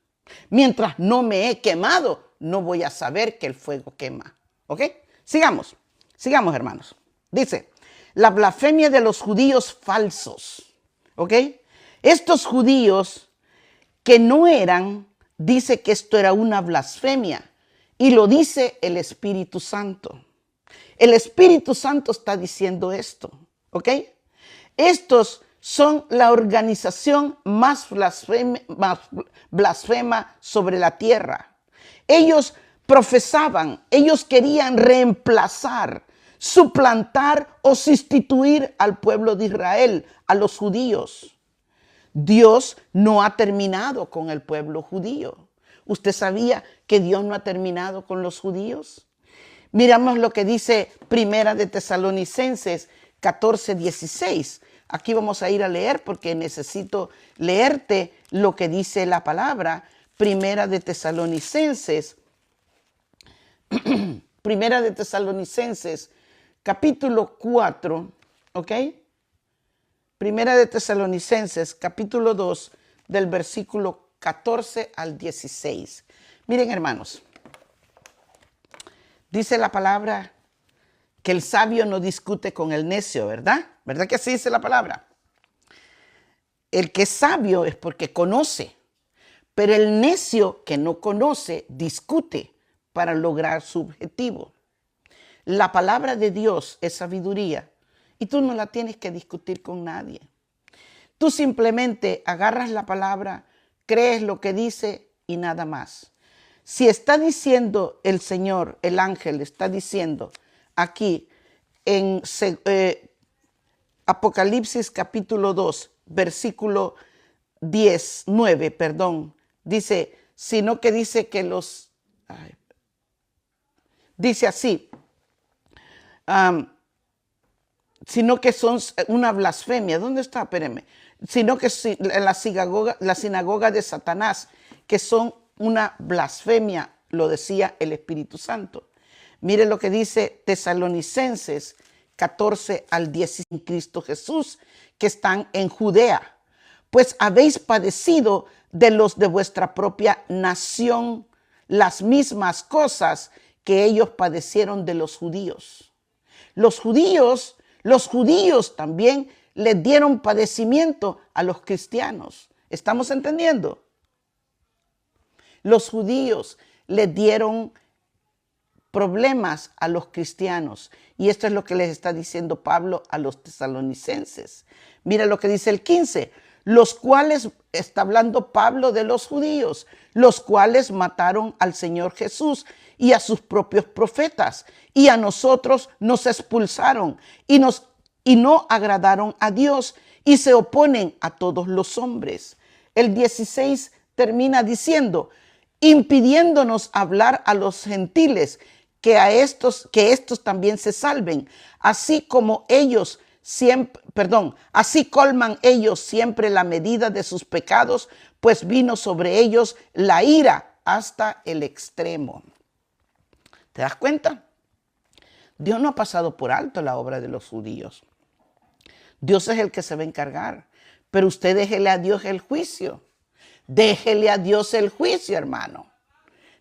Mientras no me he quemado, no voy a saber que el fuego quema. ¿Ok? Sigamos, hermanos. Dice, la blasfemia de los judíos falsos. ¿Ok? Estos judíos que no eran, dice que esto era una blasfemia. Y lo dice el Espíritu Santo. El Espíritu Santo está diciendo esto, ¿ok? Estos son la organización más blasfema sobre la tierra. Ellos profesaban, ellos querían reemplazar, suplantar o sustituir al pueblo de Israel, a los judíos. Dios no ha terminado con el pueblo judío. ¿Usted sabía que Dios no ha terminado con los judíos? Miramos lo que dice Primera de Tesalonicenses 14:16. Aquí vamos a ir a leer porque necesito leerte lo que dice la palabra. Primera de Tesalonicenses, capítulo 4, ¿ok? Primera de Tesalonicenses, capítulo 2, del versículo 14 al 16. Miren, hermanos. Dice la palabra que el sabio no discute con el necio, ¿verdad? ¿Verdad que así dice la palabra? El que es sabio es porque conoce, pero el necio que no conoce discute para lograr su objetivo. La palabra de Dios es sabiduría y tú no la tienes que discutir con nadie. Tú simplemente agarras la palabra, crees lo que dice y nada más. Si está diciendo el Señor, el ángel está diciendo aquí en Apocalipsis capítulo 2, versículo 9, dice, sino que dice que dice así, sino que son una blasfemia. ¿Dónde está? Espérenme. Sino que la sinagoga de Satanás, que son una blasfemia, lo decía el Espíritu Santo. Mire lo que dice Tesalonicenses 14 al 10 en Cristo Jesús, que están en Judea. Pues habéis padecido de los de vuestra propia nación las mismas cosas que ellos padecieron de los judíos. Los judíos también les dieron padecimiento a los cristianos. ¿Estamos entendiendo? Los judíos les dieron problemas a los cristianos. Y esto es lo que les está diciendo Pablo a los tesalonicenses. Mira lo que dice el 15. Los cuales, está hablando Pablo de los judíos, los cuales mataron al Señor Jesús y a sus propios profetas. Y a nosotros nos expulsaron y no agradaron a Dios y se oponen a todos los hombres. El 16 termina diciendo, impidiéndonos hablar a los gentiles, que estos también se salven, así colman ellos siempre la medida de sus pecados, pues vino sobre ellos la ira hasta el extremo. ¿Te das cuenta? Dios no ha pasado por alto la obra de los judíos. Dios es el que se va a encargar, pero usted déjele a Dios el juicio. Déjele a Dios el juicio, hermano.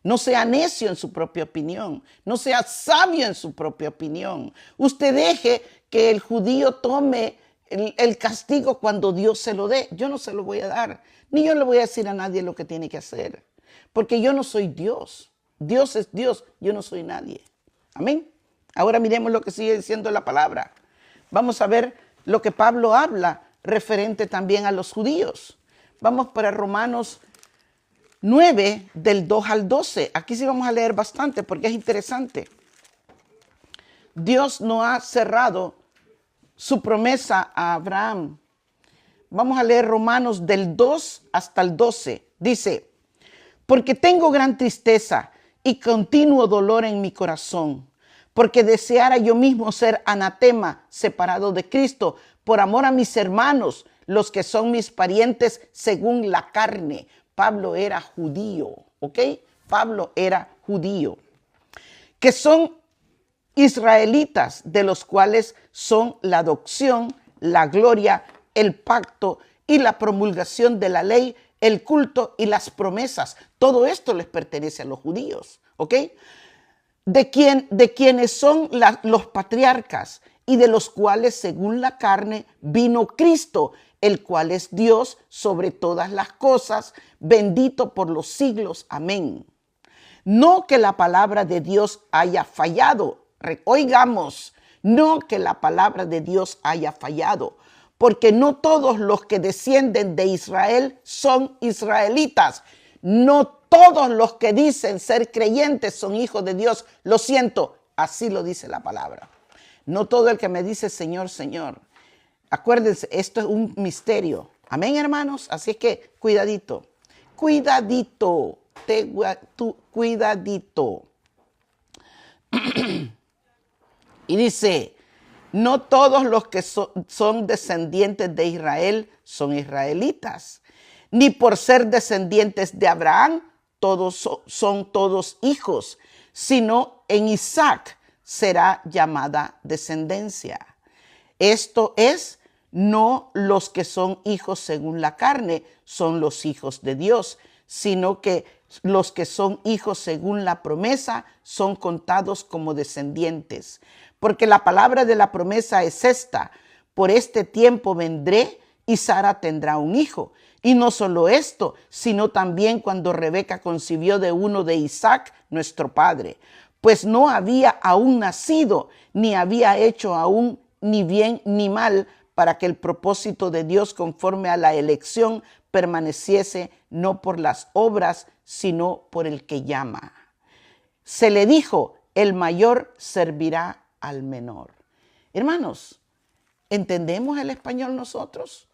No sea necio en su propia opinión. No sea sabio en su propia opinión. Usted deje que el judío tome el castigo cuando Dios se lo dé. Yo no se lo voy a dar. Ni yo le voy a decir a nadie lo que tiene que hacer. Porque yo no soy Dios. Dios es Dios. Yo no soy nadie. Amén. Ahora miremos lo que sigue diciendo la palabra. Vamos a ver lo que Pablo habla referente también a los judíos. Vamos para Romanos 9, del 2 al 12. Aquí sí vamos a leer bastante porque es interesante. Dios no ha cerrado su promesa a Abraham. Vamos a leer Romanos del 2 hasta el 12. Dice, porque tengo gran tristeza y continuo dolor en mi corazón, porque deseara yo mismo ser anatema, separado de Cristo, por amor a mis hermanos, los que son mis parientes según la carne. Pablo era judío, ¿ok? Pablo era judío. Que son israelitas, de los cuales son la adopción, la gloria, el pacto y la promulgación de la ley, el culto y las promesas. Todo esto les pertenece a los judíos, ¿ok? De quienes son los patriarcas y de los cuales según la carne vino Cristo, el cual es Dios sobre todas las cosas, bendito por los siglos. Amén. No que la palabra de Dios haya fallado. Oigamos, no que la palabra de Dios haya fallado, porque no todos los que descienden de Israel son israelitas. No todos los que dicen ser creyentes son hijos de Dios. Lo siento, así lo dice la palabra. No todo el que me dice Señor, Señor. Acuérdense, esto es un misterio. Amén, hermanos. Así es que cuidadito, cuidadito, cuidadito. Y dice, no todos los que son descendientes de Israel son israelitas, ni por ser descendientes de Abraham todos son todos hijos, sino en Isaac será llamada descendencia. Esto es, no los que son hijos según la carne son los hijos de Dios, sino que los que son hijos según la promesa son contados como descendientes. Porque la palabra de la promesa es esta: por este tiempo vendré y Sara tendrá un hijo. Y no solo esto, sino también cuando Rebeca concibió de uno de Isaac, nuestro padre, pues no había aún nacido, ni había hecho aún ni bien ni mal, para que el propósito de Dios conforme a la elección permaneciese no por las obras, sino por el que llama. Se le dijo, el mayor servirá al menor. Hermanos, ¿entendemos el español nosotros?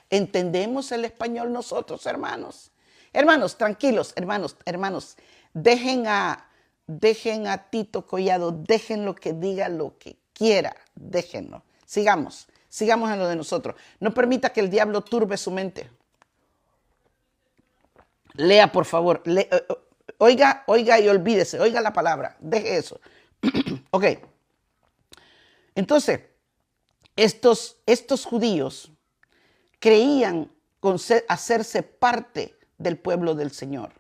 ¿Entendemos el español nosotros, hermanos? Hermanos, tranquilos, hermanos, dejen a Tito Collado, déjenlo que diga lo que quiera, déjenlo. Sigamos en lo de nosotros. No permita que el diablo turbe su mente. Lea, por favor. Oiga y olvídese. Oiga la palabra. Deje eso. Ok. Entonces, estos judíos creían hacerse parte del pueblo del Señor.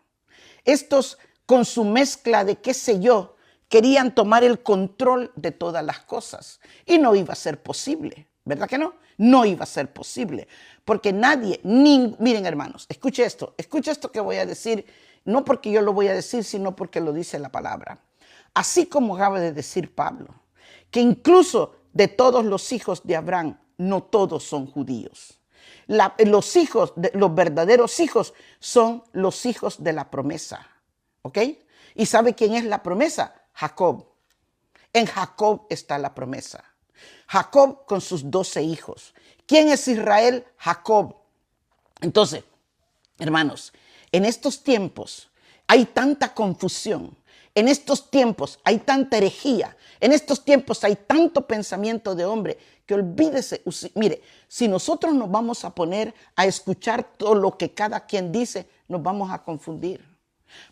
Estos, con su mezcla de qué sé yo, querían tomar el control de todas las cosas. Y no iba a ser posible, ¿verdad que no? No iba a ser posible, porque nadie, miren hermanos, escuche esto que voy a decir, no porque yo lo voy a decir, sino porque lo dice la palabra. Así como acaba de decir Pablo, que incluso de todos los hijos de Abraham, no todos son judíos. Los verdaderos hijos son los hijos de la promesa, ¿ok? ¿Y sabe quién es la promesa? Jacob. En Jacob está la promesa. Jacob con sus 12 hijos. ¿Quién es Israel? Jacob. Entonces, hermanos, en estos tiempos hay tanta confusión. En estos tiempos hay tanta herejía. En estos tiempos hay tanto pensamiento de hombre que olvídese. Mire, si nosotros nos vamos a poner a escuchar todo lo que cada quien dice, nos vamos a confundir.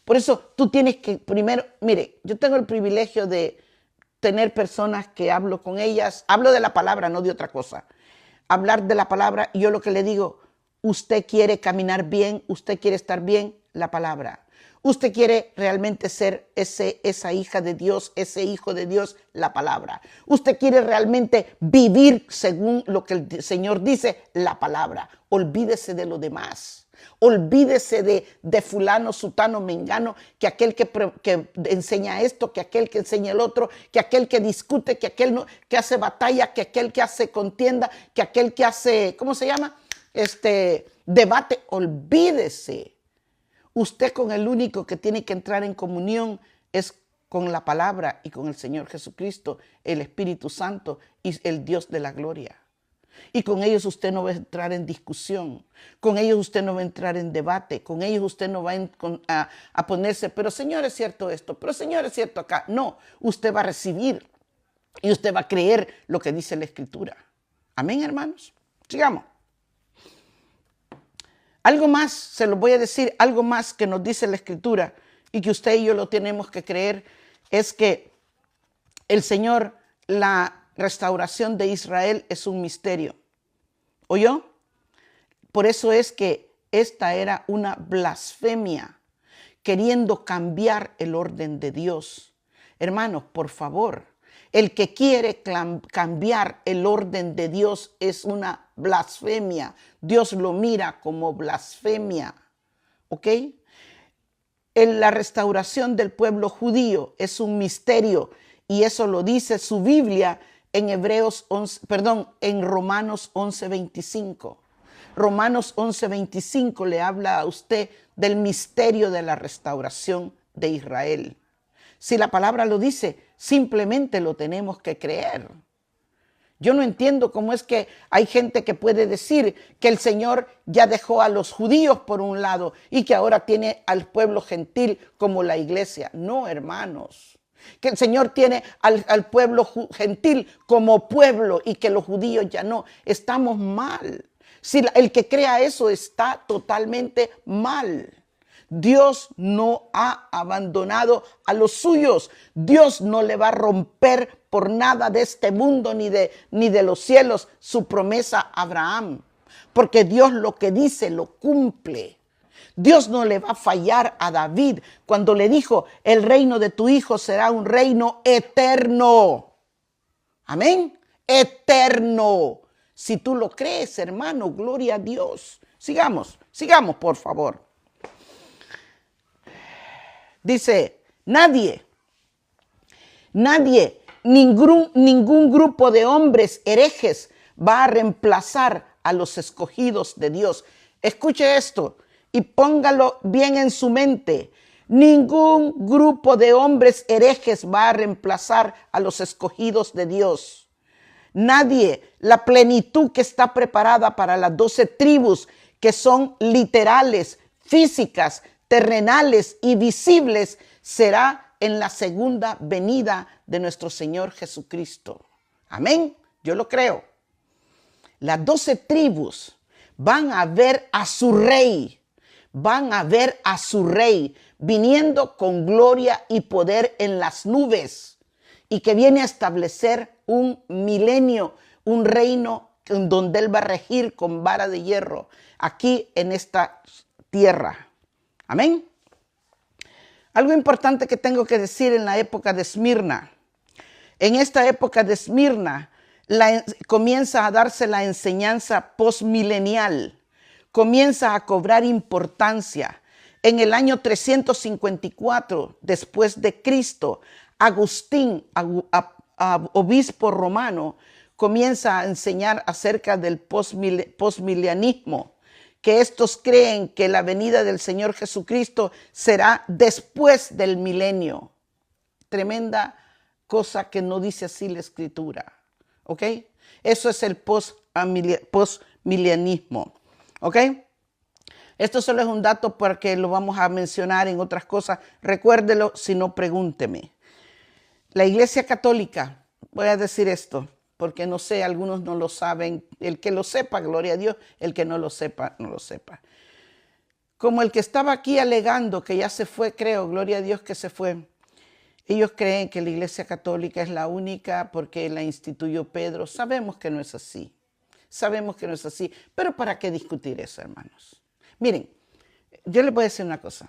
Por eso tú tienes que primero, mire, yo tengo el privilegio de tener personas que hablo con ellas, hablo de la palabra, no de otra cosa. Hablar de la palabra, y yo lo que le digo, usted quiere caminar bien, usted quiere estar bien, la palabra. Usted quiere realmente ser esa hija de Dios, ese hijo de Dios, la palabra. Usted quiere realmente vivir según lo que el Señor dice, la palabra. Olvídese de lo demás. Olvídese de fulano, sutano, mengano, que aquel que enseña esto, que aquel que enseña el otro, que aquel que discute, que aquel que hace batalla, que aquel que hace contienda, que aquel que hace, ¿cómo se llama? Debate. Olvídese. Usted con el único que tiene que entrar en comunión es con la palabra y con el Señor Jesucristo, el Espíritu Santo y el Dios de la gloria. Y con ellos usted no va a entrar en discusión, con ellos usted no va a entrar en debate, con ellos usted no va a ponerse, pero Señor, es cierto esto, pero Señor, es cierto acá. No, usted va a recibir y usted va a creer lo que dice la Escritura. Amén, hermanos. Sigamos. Algo más, se lo voy a decir, algo más que nos dice la Escritura y que usted y yo lo tenemos que creer, es que el Señor, la restauración de Israel es un misterio. ¿Oyó? Por eso es que esta era una blasfemia, queriendo cambiar el orden de Dios. Hermanos, por favor, el que quiere cambiar el orden de Dios es una blasfemia. Dios lo mira como blasfemia. ¿Ok? La restauración del pueblo judío es un misterio y eso lo dice su Biblia en en Romanos 11:25. Romanos 11:25 le habla a usted del misterio de la restauración de Israel. Si la palabra lo dice, simplemente lo tenemos que creer. Yo no entiendo cómo es que hay gente que puede decir que el Señor ya dejó a los judíos por un lado y que ahora tiene al pueblo gentil como la iglesia. No, hermanos. Que el Señor tiene al pueblo gentil como pueblo y que los judíos ya no. Estamos mal. Si el que crea eso está totalmente mal. Dios no ha abandonado a los suyos. Dios no le va a romper por nada de este mundo ni de los cielos su promesa a Abraham. Porque Dios lo que dice lo cumple. Dios no le va a fallar a David cuando le dijo, el reino de tu hijo será un reino eterno. Amén. Eterno. Si tú lo crees, hermano, gloria a Dios. Sigamos, por favor. Dice, ningún grupo de hombres herejes va a reemplazar a los escogidos de Dios. Escuche esto y póngalo bien en su mente. Ningún grupo de hombres herejes va a reemplazar a los escogidos de Dios. Nadie, la plenitud que está preparada para las 12 tribus, que son literales, físicas, terrenales y visibles, será en la segunda venida de nuestro Señor Jesucristo. Amén. Yo lo creo. Las 12 tribus van a ver a su rey. Van a ver a su rey viniendo con gloria y poder en las nubes y que viene a establecer un milenio, un reino en donde él va a regir con vara de hierro aquí en esta tierra. Amén. Algo importante que tengo que decir en la época de Esmirna. En esta época de Esmirna comienza a darse la enseñanza postmilenial. Comienza a cobrar importancia. En el año 354 después de Cristo, Agustín, obispo romano, comienza a enseñar acerca del postmilenianismo, que estos creen que la venida del Señor Jesucristo será después del milenio. Tremenda cosa que no dice así la Escritura. ¿Ok? Eso es el postmilenianismo. ¿Ok? Esto solo es un dato porque lo vamos a mencionar en otras cosas. Recuérdelo, si no, pregúnteme. La Iglesia Católica, voy a decir esto, porque no sé, algunos no lo saben. El que lo sepa, gloria a Dios. El que no lo sepa, no lo sepa. Como el que estaba aquí alegando que ya se fue, creo, gloria a Dios que se fue. Ellos creen que la Iglesia Católica es la única porque la instituyó Pedro. Sabemos que no es así. Sabemos que no es así. Pero ¿para qué discutir eso, hermanos? Miren, yo les voy a decir una cosa.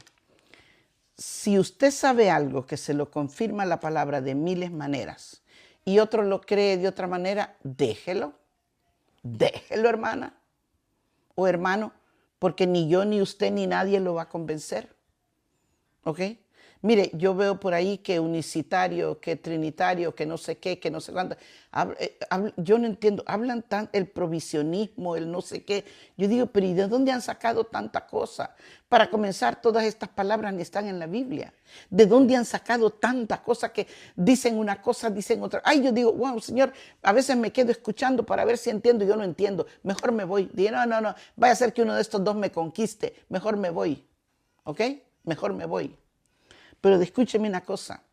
Si usted sabe algo que se lo confirma la palabra de miles maneras y otro lo cree de otra manera, déjelo. Déjelo, hermana o hermano, porque ni yo, ni usted, ni nadie lo va a convencer. ¿Ok? Mire, yo veo por ahí que unicitario, que trinitario, que no sé qué, que no sé cuánto. Yo no entiendo, hablan tan el provisionismo, el no sé qué. Yo digo, pero ¿y de dónde han sacado tanta cosa? Para comenzar, todas estas palabras ni están en la Biblia. ¿De dónde han sacado tanta cosa que dicen una cosa, dicen otra? Ay, yo digo, wow, Señor, a veces me quedo escuchando para ver si entiendo y yo no entiendo. Mejor me voy. Digo, no, vaya a ser que uno de estos dos me conquiste. Mejor me voy. ¿Ok? Mejor me voy. Pero escúcheme una cosa.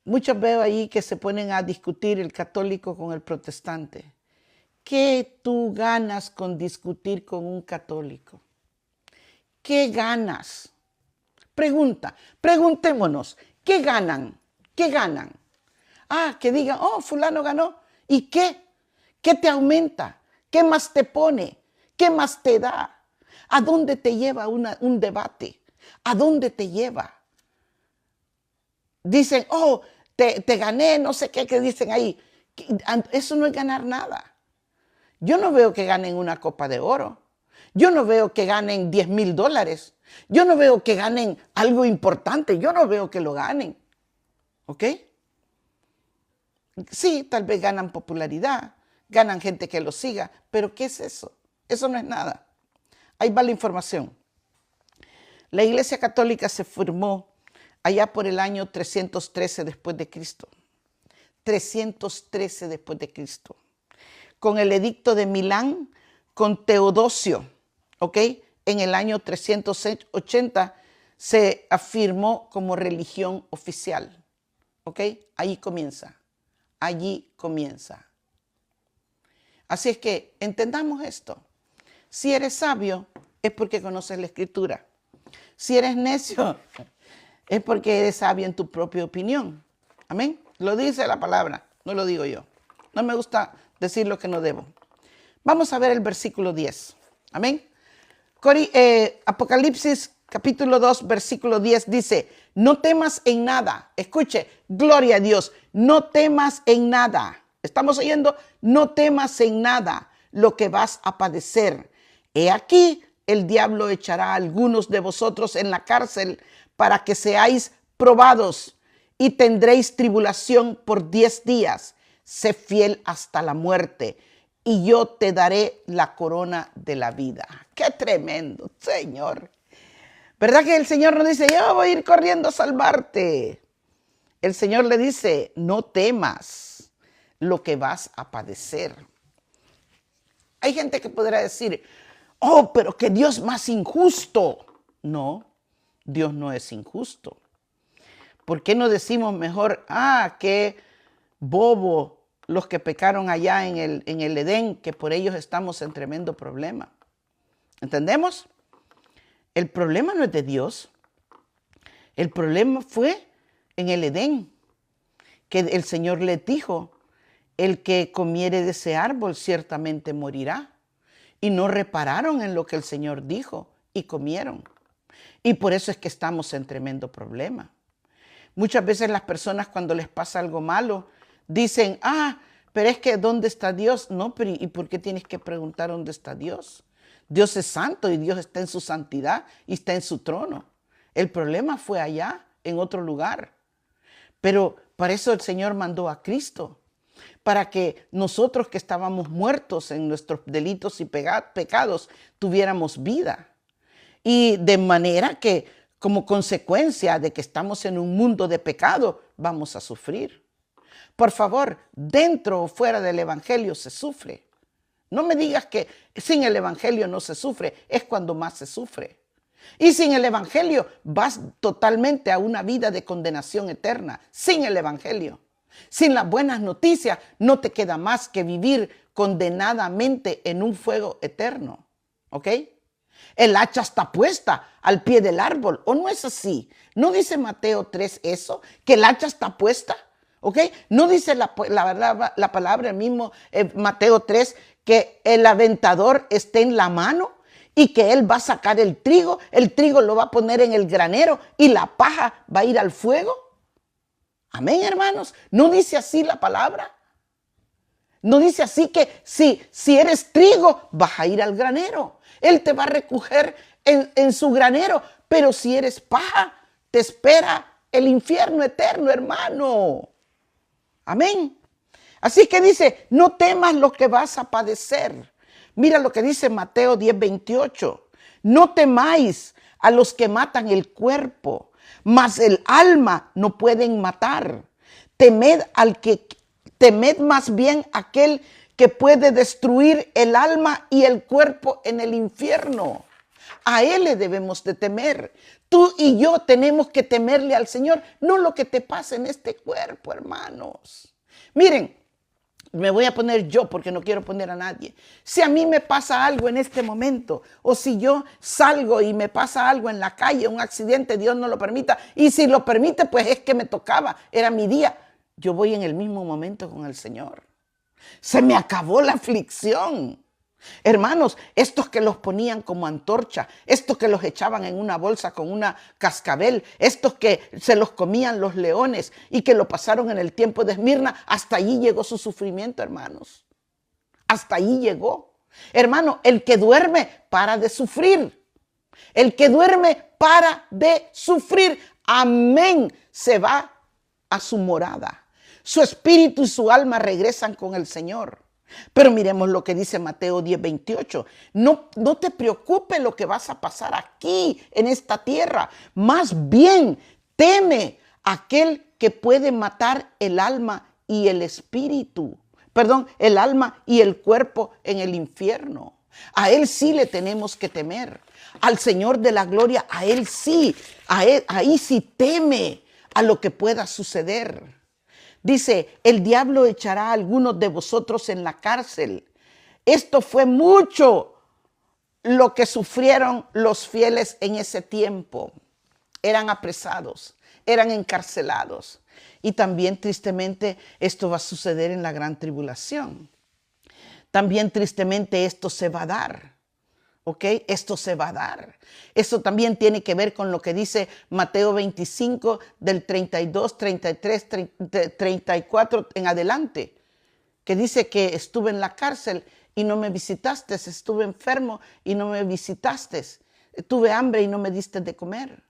Muchos veo ahí que se ponen a discutir el católico con el protestante. ¿Qué tú ganas con discutir con un católico? ¿Qué ganas? Preguntémonos, ¿qué ganan? ¿Qué ganan? Ah, que digan, oh, fulano ganó. ¿Y qué? ¿Qué te aumenta? ¿Qué más te pone? ¿Qué más te da? ¿A dónde te lleva un debate? ¿A dónde te lleva? Dicen, oh, te gané, no sé qué dicen ahí. Eso no es ganar nada. Yo no veo que ganen una copa de oro. Yo no veo que ganen $10,000. Yo no veo que ganen algo importante. Yo no veo que lo ganen. ¿Ok? Sí, tal vez ganan popularidad, ganan gente que los siga, pero ¿qué es eso? Eso no es nada. Ahí va la información. La Iglesia Católica se formó allá por el año 313 después de Cristo. 313 después de Cristo. Con el edicto de Milán, con Teodosio, ¿ok? En el año 380 se afirmó como religión oficial, ¿ok? Ahí comienza, allí comienza. Así es que entendamos esto. Si eres sabio, es porque conoces la Escritura. Si eres necio, es porque eres sabio en tu propia opinión. Amén. Lo dice la palabra, no lo digo yo. No me gusta decir lo que no debo. Vamos a ver el versículo 10. Amén. Apocalipsis capítulo 2, versículo 10 dice, no temas en nada. Escuche, gloria a Dios, no temas en nada. Estamos oyendo, no temas en nada lo que vas a padecer. He aquí, el diablo echará a algunos de vosotros en la cárcel para que seáis probados y tendréis tribulación por 10 días. Sé fiel hasta la muerte y yo te daré la corona de la vida. ¡Qué tremendo, Señor! ¿Verdad que el Señor no dice, yo voy a ir corriendo a salvarte? El Señor le dice, no temas lo que vas a padecer. Hay gente que podrá decir, oh, pero que Dios es más injusto. No, Dios no es injusto. ¿Por qué no decimos mejor, qué bobo los que pecaron allá en el Edén, que por ellos estamos en tremendo problema? ¿Entendemos? El problema no es de Dios. El problema fue en el Edén, que el Señor les dijo, el que comiere de ese árbol ciertamente morirá. Y no repararon en lo que el Señor dijo y comieron. Y por eso es que estamos en tremendo problema. Muchas veces las personas cuando les pasa algo malo dicen, pero es que ¿dónde está Dios? No, pero ¿y por qué tienes que preguntar dónde está Dios? Dios es santo y Dios está en su santidad y está en su trono. El problema fue allá, en otro lugar. Pero para eso el Señor mandó a Cristo, para que nosotros que estábamos muertos en nuestros delitos y pecados tuviéramos vida. Y de manera que como consecuencia de que estamos en un mundo de pecado, vamos a sufrir. Por favor, dentro o fuera del Evangelio se sufre. No me digas que sin el Evangelio no se sufre, es cuando más se sufre. Y sin el Evangelio vas totalmente a una vida de condenación eterna, sin el Evangelio. Sin las buenas noticias no te queda más que vivir condenadamente en un fuego eterno. ¿Ok? El hacha está puesta al pie del árbol, ¿o no es así? ¿No dice Mateo 3 eso? ¿Que el hacha está puesta? ¿Ok? ¿No dice la palabra el mismo Mateo 3 que el aventador esté en la mano y que él va a sacar el trigo lo va a poner en el granero y la paja va a ir al fuego? Amén, hermanos. ¿No dice así la palabra? No dice así que si eres trigo, vas a ir al granero. Él te va a recoger en su granero. Pero si eres paja, te espera el infierno eterno, hermano. Amén. Así que dice, no temas lo que vas a padecer. Mira lo que dice Mateo 10:28. No temáis a los que matan el cuerpo, mas el alma no pueden matar. Temed más bien aquel que puede destruir el alma y el cuerpo en el infierno. A Él le debemos de temer. Tú y yo tenemos que temerle al Señor, no lo que te pasa en este cuerpo, hermanos. Miren, me voy a poner yo porque no quiero poner a nadie. Si a mí me pasa algo en este momento, o si yo salgo y me pasa algo en la calle, un accidente, Dios no lo permita, y si lo permite, pues es que me tocaba, era mi día. Yo voy en el mismo momento con el Señor. Se me acabó la aflicción. Hermanos, estos que los ponían como antorcha, estos que los echaban en una bolsa con una cascabel, estos que se los comían los leones y que lo pasaron en el tiempo de Esmirna, hasta allí llegó su sufrimiento, hermanos. Hasta allí llegó. Hermano, el que duerme para de sufrir. El que duerme para de sufrir. Amén. Se va a su morada. Su espíritu y su alma regresan con el Señor. Pero miremos lo que dice Mateo 10:28. No te preocupes lo que vas a pasar aquí en esta tierra. Más bien teme aquel que puede matar el alma y el espíritu. Perdón, el alma y el cuerpo en el infierno. A Él sí le tenemos que temer. Al Señor de la gloria, a Él sí. Ahí sí teme a lo que pueda suceder. Dice, el diablo echará a algunos de vosotros en la cárcel. Esto fue mucho lo que sufrieron los fieles en ese tiempo. Eran apresados, eran encarcelados. Y también tristemente esto va a suceder en la gran tribulación. También tristemente esto se va a dar. ¿Ok? Esto se va a dar. Eso también tiene que ver con lo que dice Mateo 25 del 32, 33, 34 en adelante. Que dice que estuve en la cárcel y no me visitaste. Estuve enfermo y no me visitaste. Tuve hambre y no me diste de comer.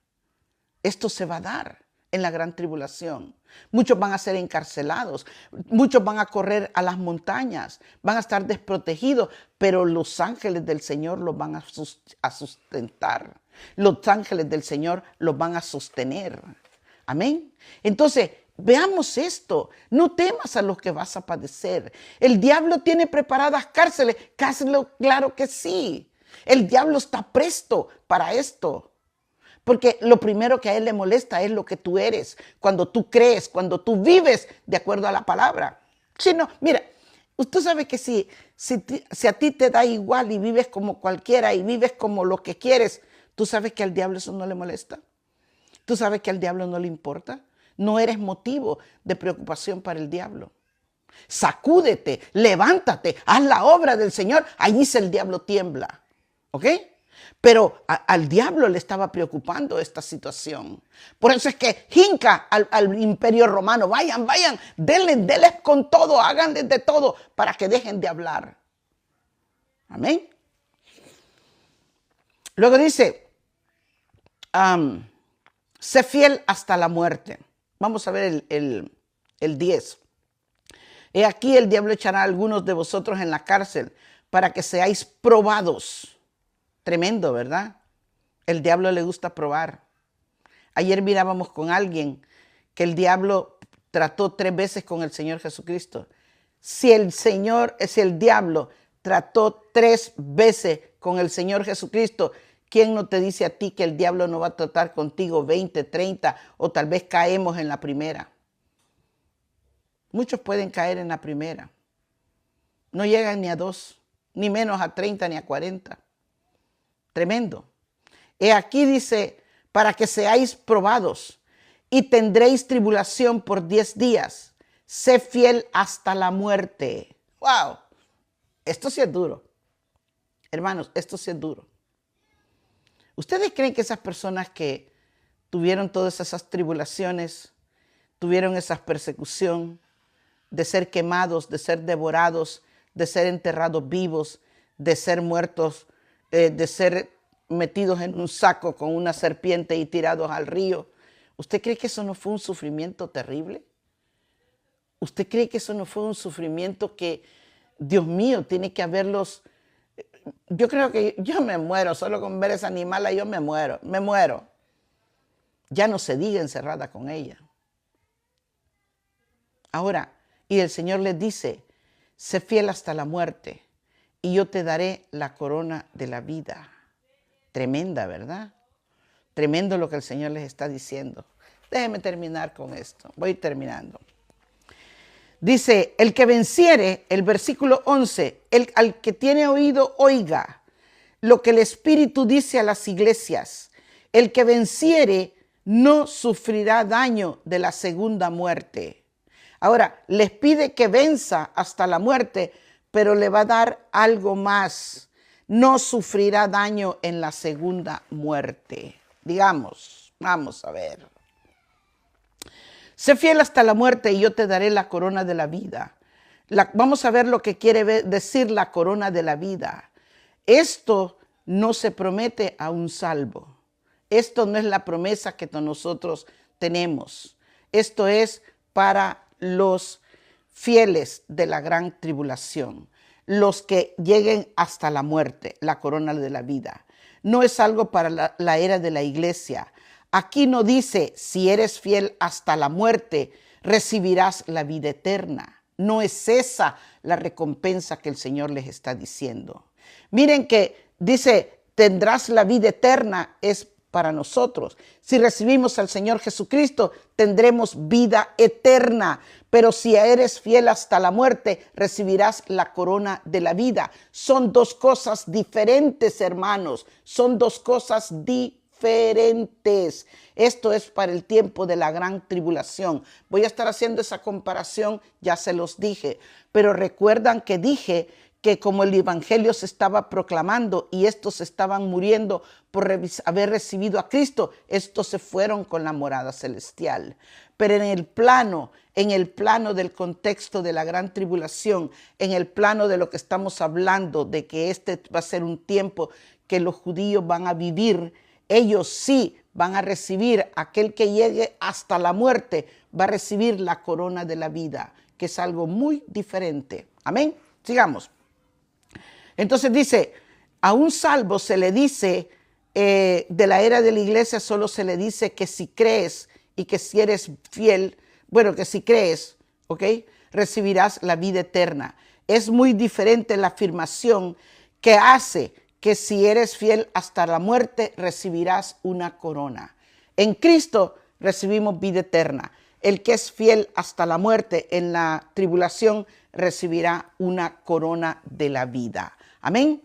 Esto se va a dar en la gran tribulación. Muchos van a ser encarcelados, muchos van a correr a las montañas, van a estar desprotegidos, pero los ángeles del Señor los van a sustentar. Los ángeles del Señor los van a sostener. Amén. Entonces, veamos esto. No temas a los que vas a padecer. El diablo tiene preparadas cárceles. Claro que sí. El diablo está presto para esto. Porque lo primero que a él le molesta es lo que tú eres, cuando tú crees, cuando tú vives de acuerdo a la palabra. Si no, mira, usted sabe que si a ti te da igual y vives como cualquiera y vives como lo que quieres, tú sabes que al diablo eso no le molesta. Tú sabes que al diablo no le importa. No eres motivo de preocupación para el diablo. Sacúdete, levántate, haz la obra del Señor. Allí el diablo tiembla. ¿Ok? Pero al diablo le estaba preocupando esta situación. Por eso es que hinca al imperio romano. Vayan, denles con todo, háganles de todo para que dejen de hablar. Amén. Luego dice, sé fiel hasta la muerte. Vamos a ver el 10. He aquí el diablo echará a algunos de vosotros en la cárcel para que seáis probados. Tremendo, ¿verdad? El diablo le gusta probar. Ayer mirábamos con alguien que el diablo trató 3 veces con el Señor Jesucristo. Si el diablo trató 3 veces con el Señor Jesucristo, ¿quién no te dice a ti que el diablo no va a tratar contigo 20, 30 o tal vez caemos en la primera? Muchos pueden caer en la primera. No llegan ni a 2, ni menos a 30 ni a 40. Tremendo. He aquí dice, para que seáis probados y tendréis tribulación por 10 días. Sé fiel hasta la muerte. ¡Wow! Esto sí es duro. Hermanos, esto sí es duro. ¿Ustedes creen que esas personas que tuvieron todas esas tribulaciones, tuvieron esa persecución, de ser quemados, de ser devorados, de ser enterrados vivos, de ser muertos, de ser metidos en un saco con una serpiente y tirados al río. ¿Usted cree que eso no fue un sufrimiento terrible? ¿Usted cree que eso no fue un sufrimiento que, Dios mío, tiene que haberlos? Yo creo que yo me muero, solo con ver esa animala yo me muero. Ya no se diga encerrada con ella. Ahora, y el Señor les dice, sé fiel hasta la muerte y yo te daré la corona de la vida. Tremenda, ¿verdad? Tremendo lo que el Señor les está diciendo. Déjenme terminar con esto. Voy terminando. Dice, el que venciere, el versículo 11, al que tiene oído, oiga lo que el Espíritu dice a las iglesias. El que venciere no sufrirá daño de la segunda muerte. Ahora, les pide que venza hasta la muerte, pero le va a dar algo más. No sufrirá daño en la segunda muerte. Digamos, vamos a ver. Sé fiel hasta la muerte y yo te daré la corona de la vida. Vamos a ver lo que quiere decir la corona de la vida. Esto no se promete a un salvo. Esto no es la promesa que nosotros tenemos. Esto es para los fieles de la gran tribulación, los que lleguen hasta la muerte, la corona de la vida. No es algo para la era de la iglesia. Aquí no dice, si eres fiel hasta la muerte, recibirás la vida eterna. No es esa la recompensa que el Señor les está diciendo. Miren que dice, tendrás la vida eterna, es para nosotros. Si recibimos al Señor Jesucristo, tendremos vida eterna. Pero si eres fiel hasta la muerte, recibirás la corona de la vida. Son dos cosas diferentes, hermanos. Son dos cosas diferentes. Esto es para el tiempo de la gran tribulación. Voy a estar haciendo esa comparación, ya se los dije. Pero recuerdan que dije que como el evangelio se estaba proclamando y estos estaban muriendo por haber recibido a Cristo, estos se fueron con la morada celestial. Pero en el plano del contexto de la gran tribulación, en el plano de lo que estamos hablando, de que este va a ser un tiempo que los judíos van a vivir, ellos sí van a recibir, aquel que llegue hasta la muerte, va a recibir la corona de la vida, que es algo muy diferente. Amén. Sigamos. Entonces dice, a un salvo se le dice, de la era de la iglesia solo se le dice que si crees y que si eres fiel, bueno, que si crees, ¿ok? Recibirás la vida eterna. Es muy diferente la afirmación que hace que si eres fiel hasta la muerte, recibirás una corona. En Cristo recibimos vida eterna. El que es fiel hasta la muerte en la tribulación recibirá una corona de la vida. Amén.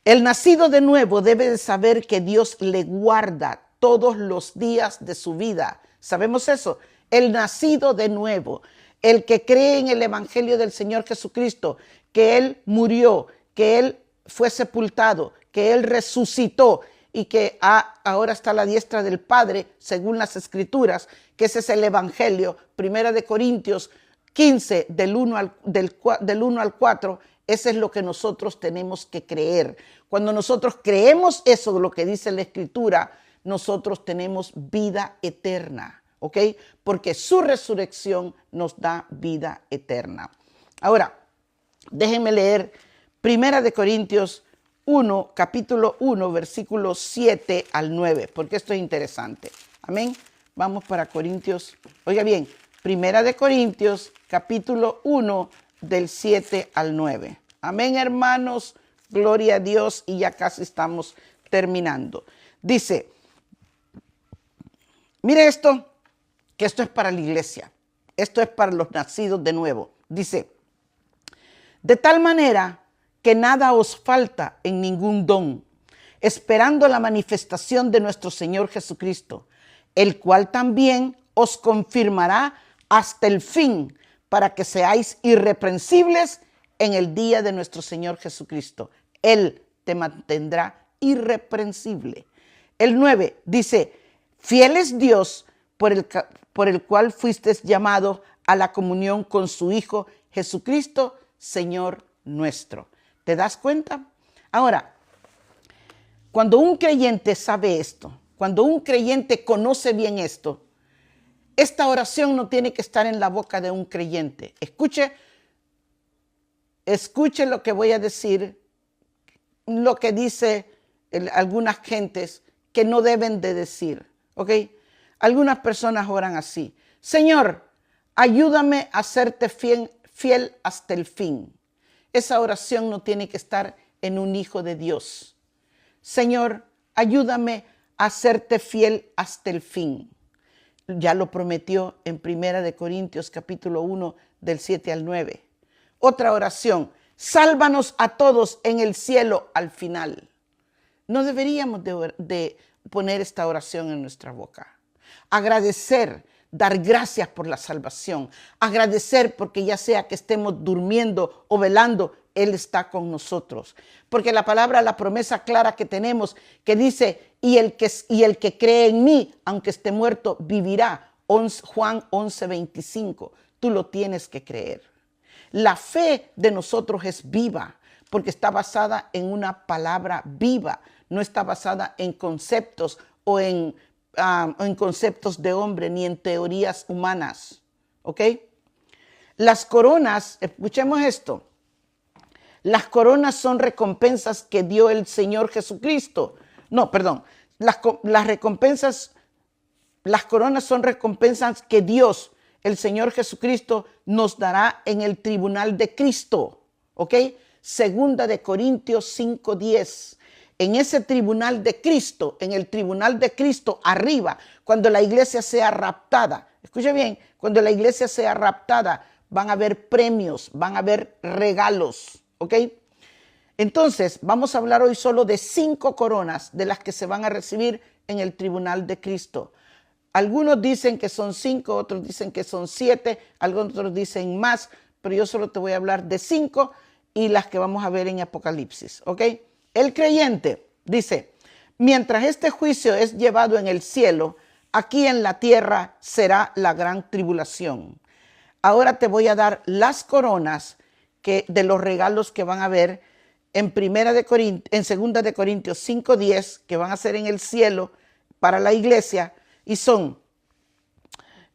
El nacido de nuevo debe de saber que Dios le guarda todos los días de su vida. ¿Sabemos eso? El nacido de nuevo, el que cree en el evangelio del Señor Jesucristo, que Él murió, que Él fue sepultado, que Él resucitó y que ahora está a la diestra del Padre, según las Escrituras, que ese es el evangelio. 1 Corintios 15, del 1 al 4, ese es lo que nosotros tenemos que creer. Cuando nosotros creemos eso, lo que dice la Escritura, nosotros tenemos vida eterna, ¿ok? Porque su resurrección nos da vida eterna. Ahora, déjenme leer 1 Corintios 1, capítulo 1, versículos 7 al 9, porque esto es interesante. Amén. Vamos para Corintios. Oiga bien, 1 Corintios, capítulo 1, del 7 al 9. Amén, hermanos. Gloria a Dios, y ya casi estamos terminando. Dice, mire esto, que esto es para la iglesia. Esto es para los nacidos de nuevo. Dice, de tal manera que nada os falta en ningún don, esperando la manifestación de nuestro Señor Jesucristo, el cual también os confirmará hasta el fin, para que seáis irreprensibles en el día de nuestro Señor Jesucristo. Él te mantendrá irreprensible. El 9 dice, fiel es Dios por el cual fuisteis llamados a la comunión con su Hijo Jesucristo, Señor nuestro. ¿Te das cuenta? Ahora, cuando un creyente sabe esto, cuando un creyente conoce bien esto, esta oración no tiene que estar en la boca de un creyente. Escuche lo que voy a decir, lo que dice algunas gentes que no deben de decir, ¿ok? Algunas personas oran así: Señor, ayúdame a serte fiel hasta el fin. Esa oración no tiene que estar en un hijo de Dios. Señor, ayúdame a serte fiel hasta el fin. Ya lo prometió en 1 Corintios capítulo 1 del 7 al 9. Otra oración: sálvanos a todos en el cielo al final. No deberíamos de poner esta oración en nuestra boca. Agradecer, dar gracias por la salvación. Agradecer porque ya sea que estemos durmiendo o velando, Él está con nosotros. Porque la palabra, la promesa clara que tenemos, que dice, y el que cree en mí, aunque esté muerto, vivirá. Juan 11:25. Tú lo tienes que creer. La fe de nosotros es viva porque está basada en una palabra viva. No está basada en conceptos o en conceptos de hombre ni en teorías humanas. ¿Ok? Las coronas, escuchemos esto. Las coronas son recompensas que dio el Señor Jesucristo. No, perdón. Las coronas son recompensas que Dios, el Señor Jesucristo, nos dará en el tribunal de Cristo. ¿Ok? Segunda de Corintios 5:10. En ese tribunal de Cristo, en el tribunal de Cristo arriba, cuando la iglesia sea raptada, escuche bien, cuando la iglesia sea raptada, van a haber premios, van a haber regalos, ¿ok? Entonces, vamos a hablar hoy solo de 5 coronas de las que se van a recibir en el tribunal de Cristo. Algunos dicen que son 5, otros dicen que son 7, algunos otros dicen más, pero yo solo te voy a hablar de 5 y las que vamos a ver en Apocalipsis, ¿ok? El creyente dice: mientras este juicio es llevado en el cielo, aquí en la tierra será la gran tribulación. Ahora te voy a dar las coronas de los regalos que van a haber en 2 de Corintios 5:10, que van a ser en el cielo para la iglesia, y son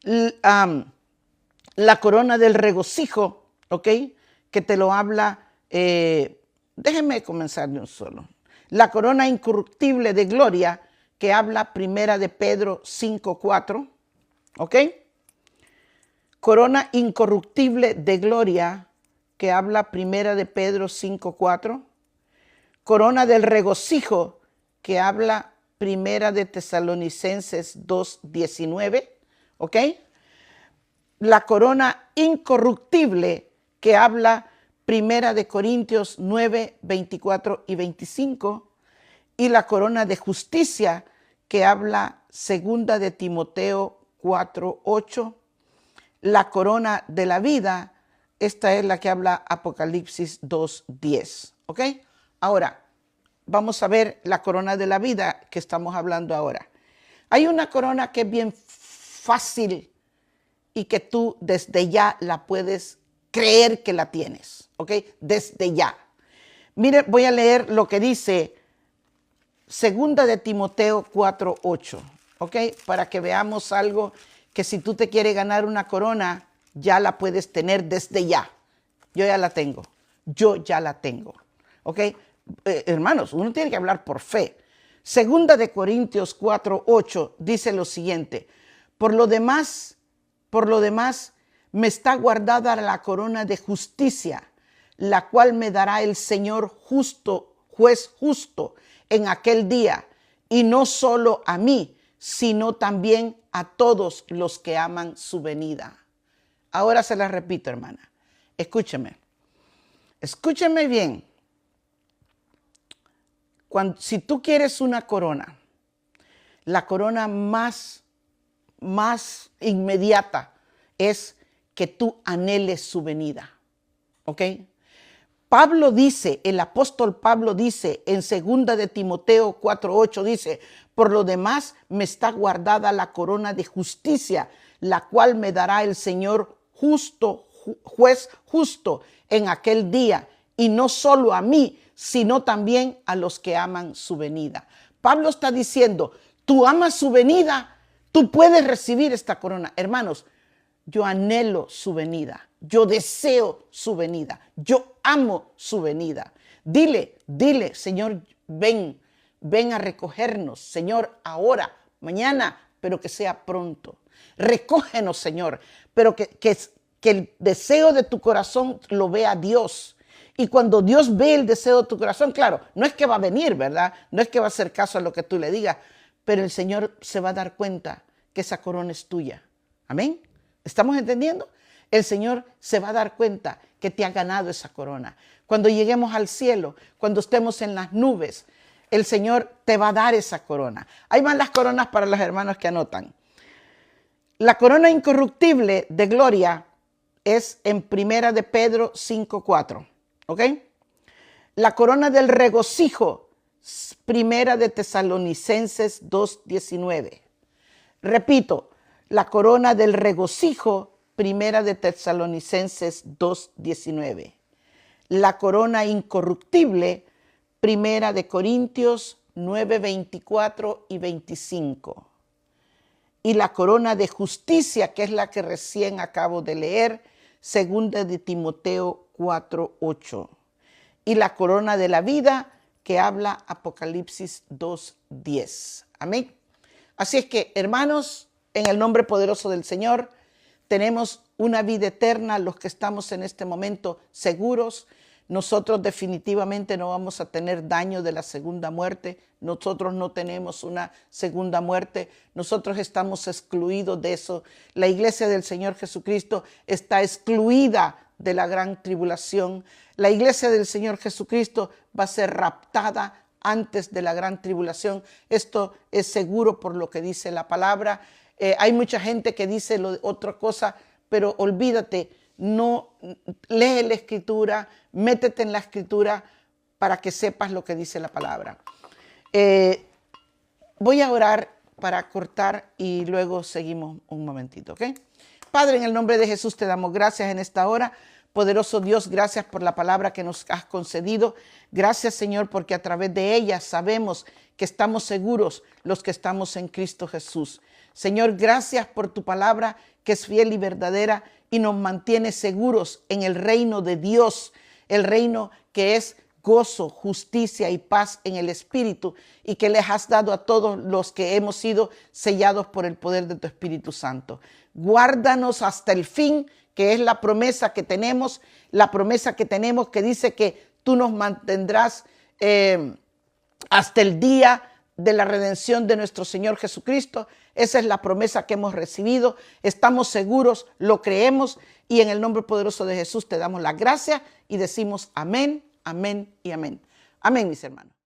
la corona del regocijo, ¿ok? Que te lo habla. Déjenme comenzar de un solo. La corona incorruptible de gloria, que habla 1 de Pedro 5:4. ¿Ok? Corona incorruptible de gloria, que habla 1 de Pedro 5:4. Corona del regocijo, que habla 1 de Tesalonicenses 2:19. ¿Ok? La corona incorruptible, que habla 1 de Corintios 9, 24 y 25, y la corona de justicia, que habla 2 de Timoteo 4, 8, la corona de la vida, esta es la que habla Apocalipsis 2, 10, ¿ok? Ahora, vamos a ver la corona de la vida que estamos hablando ahora. Hay una corona que es bien fácil y que tú desde ya la puedes creer que la tienes, ¿ok? Desde ya. Mire, voy a leer lo que dice 2 de Timoteo 4:8, ¿ok? Para que veamos algo que si tú te quieres ganar una corona, ya la puedes tener desde ya. Yo ya la tengo. Yo ya la tengo, ¿ok? Hermanos, uno tiene que hablar por fe. 2 de Corintios 4:8 dice lo siguiente: por lo demás, me está guardada la corona de justicia, la cual me dará el Señor justo, juez justo, en aquel día, y no solo a mí, sino también a todos los que aman su venida. Ahora se la repito, hermana. Escúcheme bien. Si tú quieres una corona, la corona más inmediata es que tú anheles su venida, ¿ok? Pablo dice, el apóstol Pablo dice en 2 de Timoteo 4:8, dice: por lo demás me está guardada la corona de justicia, la cual me dará el Señor juez justo en aquel día, y no solo a mí, sino también a los que aman su venida. Pablo está diciendo, tú amas su venida, tú puedes recibir esta corona. Hermanos, yo anhelo su venida, yo deseo su venida, yo amo su venida. Dile, Señor, ven a recogernos, Señor, ahora, mañana, pero que sea pronto. Recógenos, Señor, pero que el deseo de tu corazón lo vea Dios. Y cuando Dios ve el deseo de tu corazón, claro, no es que va a venir, ¿verdad? No es que va a hacer caso a lo que tú le digas, pero el Señor se va a dar cuenta que esa corona es tuya. Amén. ¿Estamos entendiendo? El Señor se va a dar cuenta que te ha ganado esa corona. Cuando lleguemos al cielo, cuando estemos en las nubes, el Señor te va a dar esa corona. Hay más las coronas para los hermanos que anotan. La corona incorruptible de gloria es en Primera de Pedro 5:4. ¿Ok? La corona del regocijo, Primera de Tesalonicenses 2:19. Repito, la corona del regocijo, Primera de Tesalonicenses 2:19. La corona incorruptible, Primera de Corintios 9:24 y 25. Y la corona de justicia, que es la que recién acabo de leer, Segunda de Timoteo 4:8. Y la corona de la vida, que habla Apocalipsis 2:10. Amén. Así es que, hermanos, en el nombre poderoso del Señor, tenemos una vida eterna, los que estamos en este momento seguros. Nosotros definitivamente no vamos a tener daño de la segunda muerte. Nosotros no tenemos una segunda muerte. Nosotros estamos excluidos de eso. La iglesia del Señor Jesucristo está excluida de la gran tribulación. La iglesia del Señor Jesucristo va a ser raptada antes de la gran tribulación. Esto es seguro por lo que dice la palabra. Hay mucha gente que dice otra cosa, pero olvídate, no lee la escritura, métete en la escritura para que sepas lo que dice la palabra. Voy a orar para cortar y luego seguimos un momentito, ¿ok? Padre, en el nombre de Jesús te damos gracias en esta hora. Poderoso Dios, gracias por la palabra que nos has concedido. Gracias, Señor, porque a través de ella sabemos que estamos seguros los que estamos en Cristo Jesús. Señor, gracias por tu palabra que es fiel y verdadera y nos mantiene seguros en el reino de Dios, el reino que es gozo, justicia y paz en el Espíritu y que les has dado a todos los que hemos sido sellados por el poder de tu Espíritu Santo. Guárdanos hasta el fin, que es la promesa que tenemos que dice que tú nos mantendrás hasta el día de la redención de nuestro Señor Jesucristo. Esa es la promesa que hemos recibido. Estamos seguros, lo creemos y en el nombre poderoso de Jesús te damos la gracia y decimos amén, amén y amén. Amén, mis hermanos.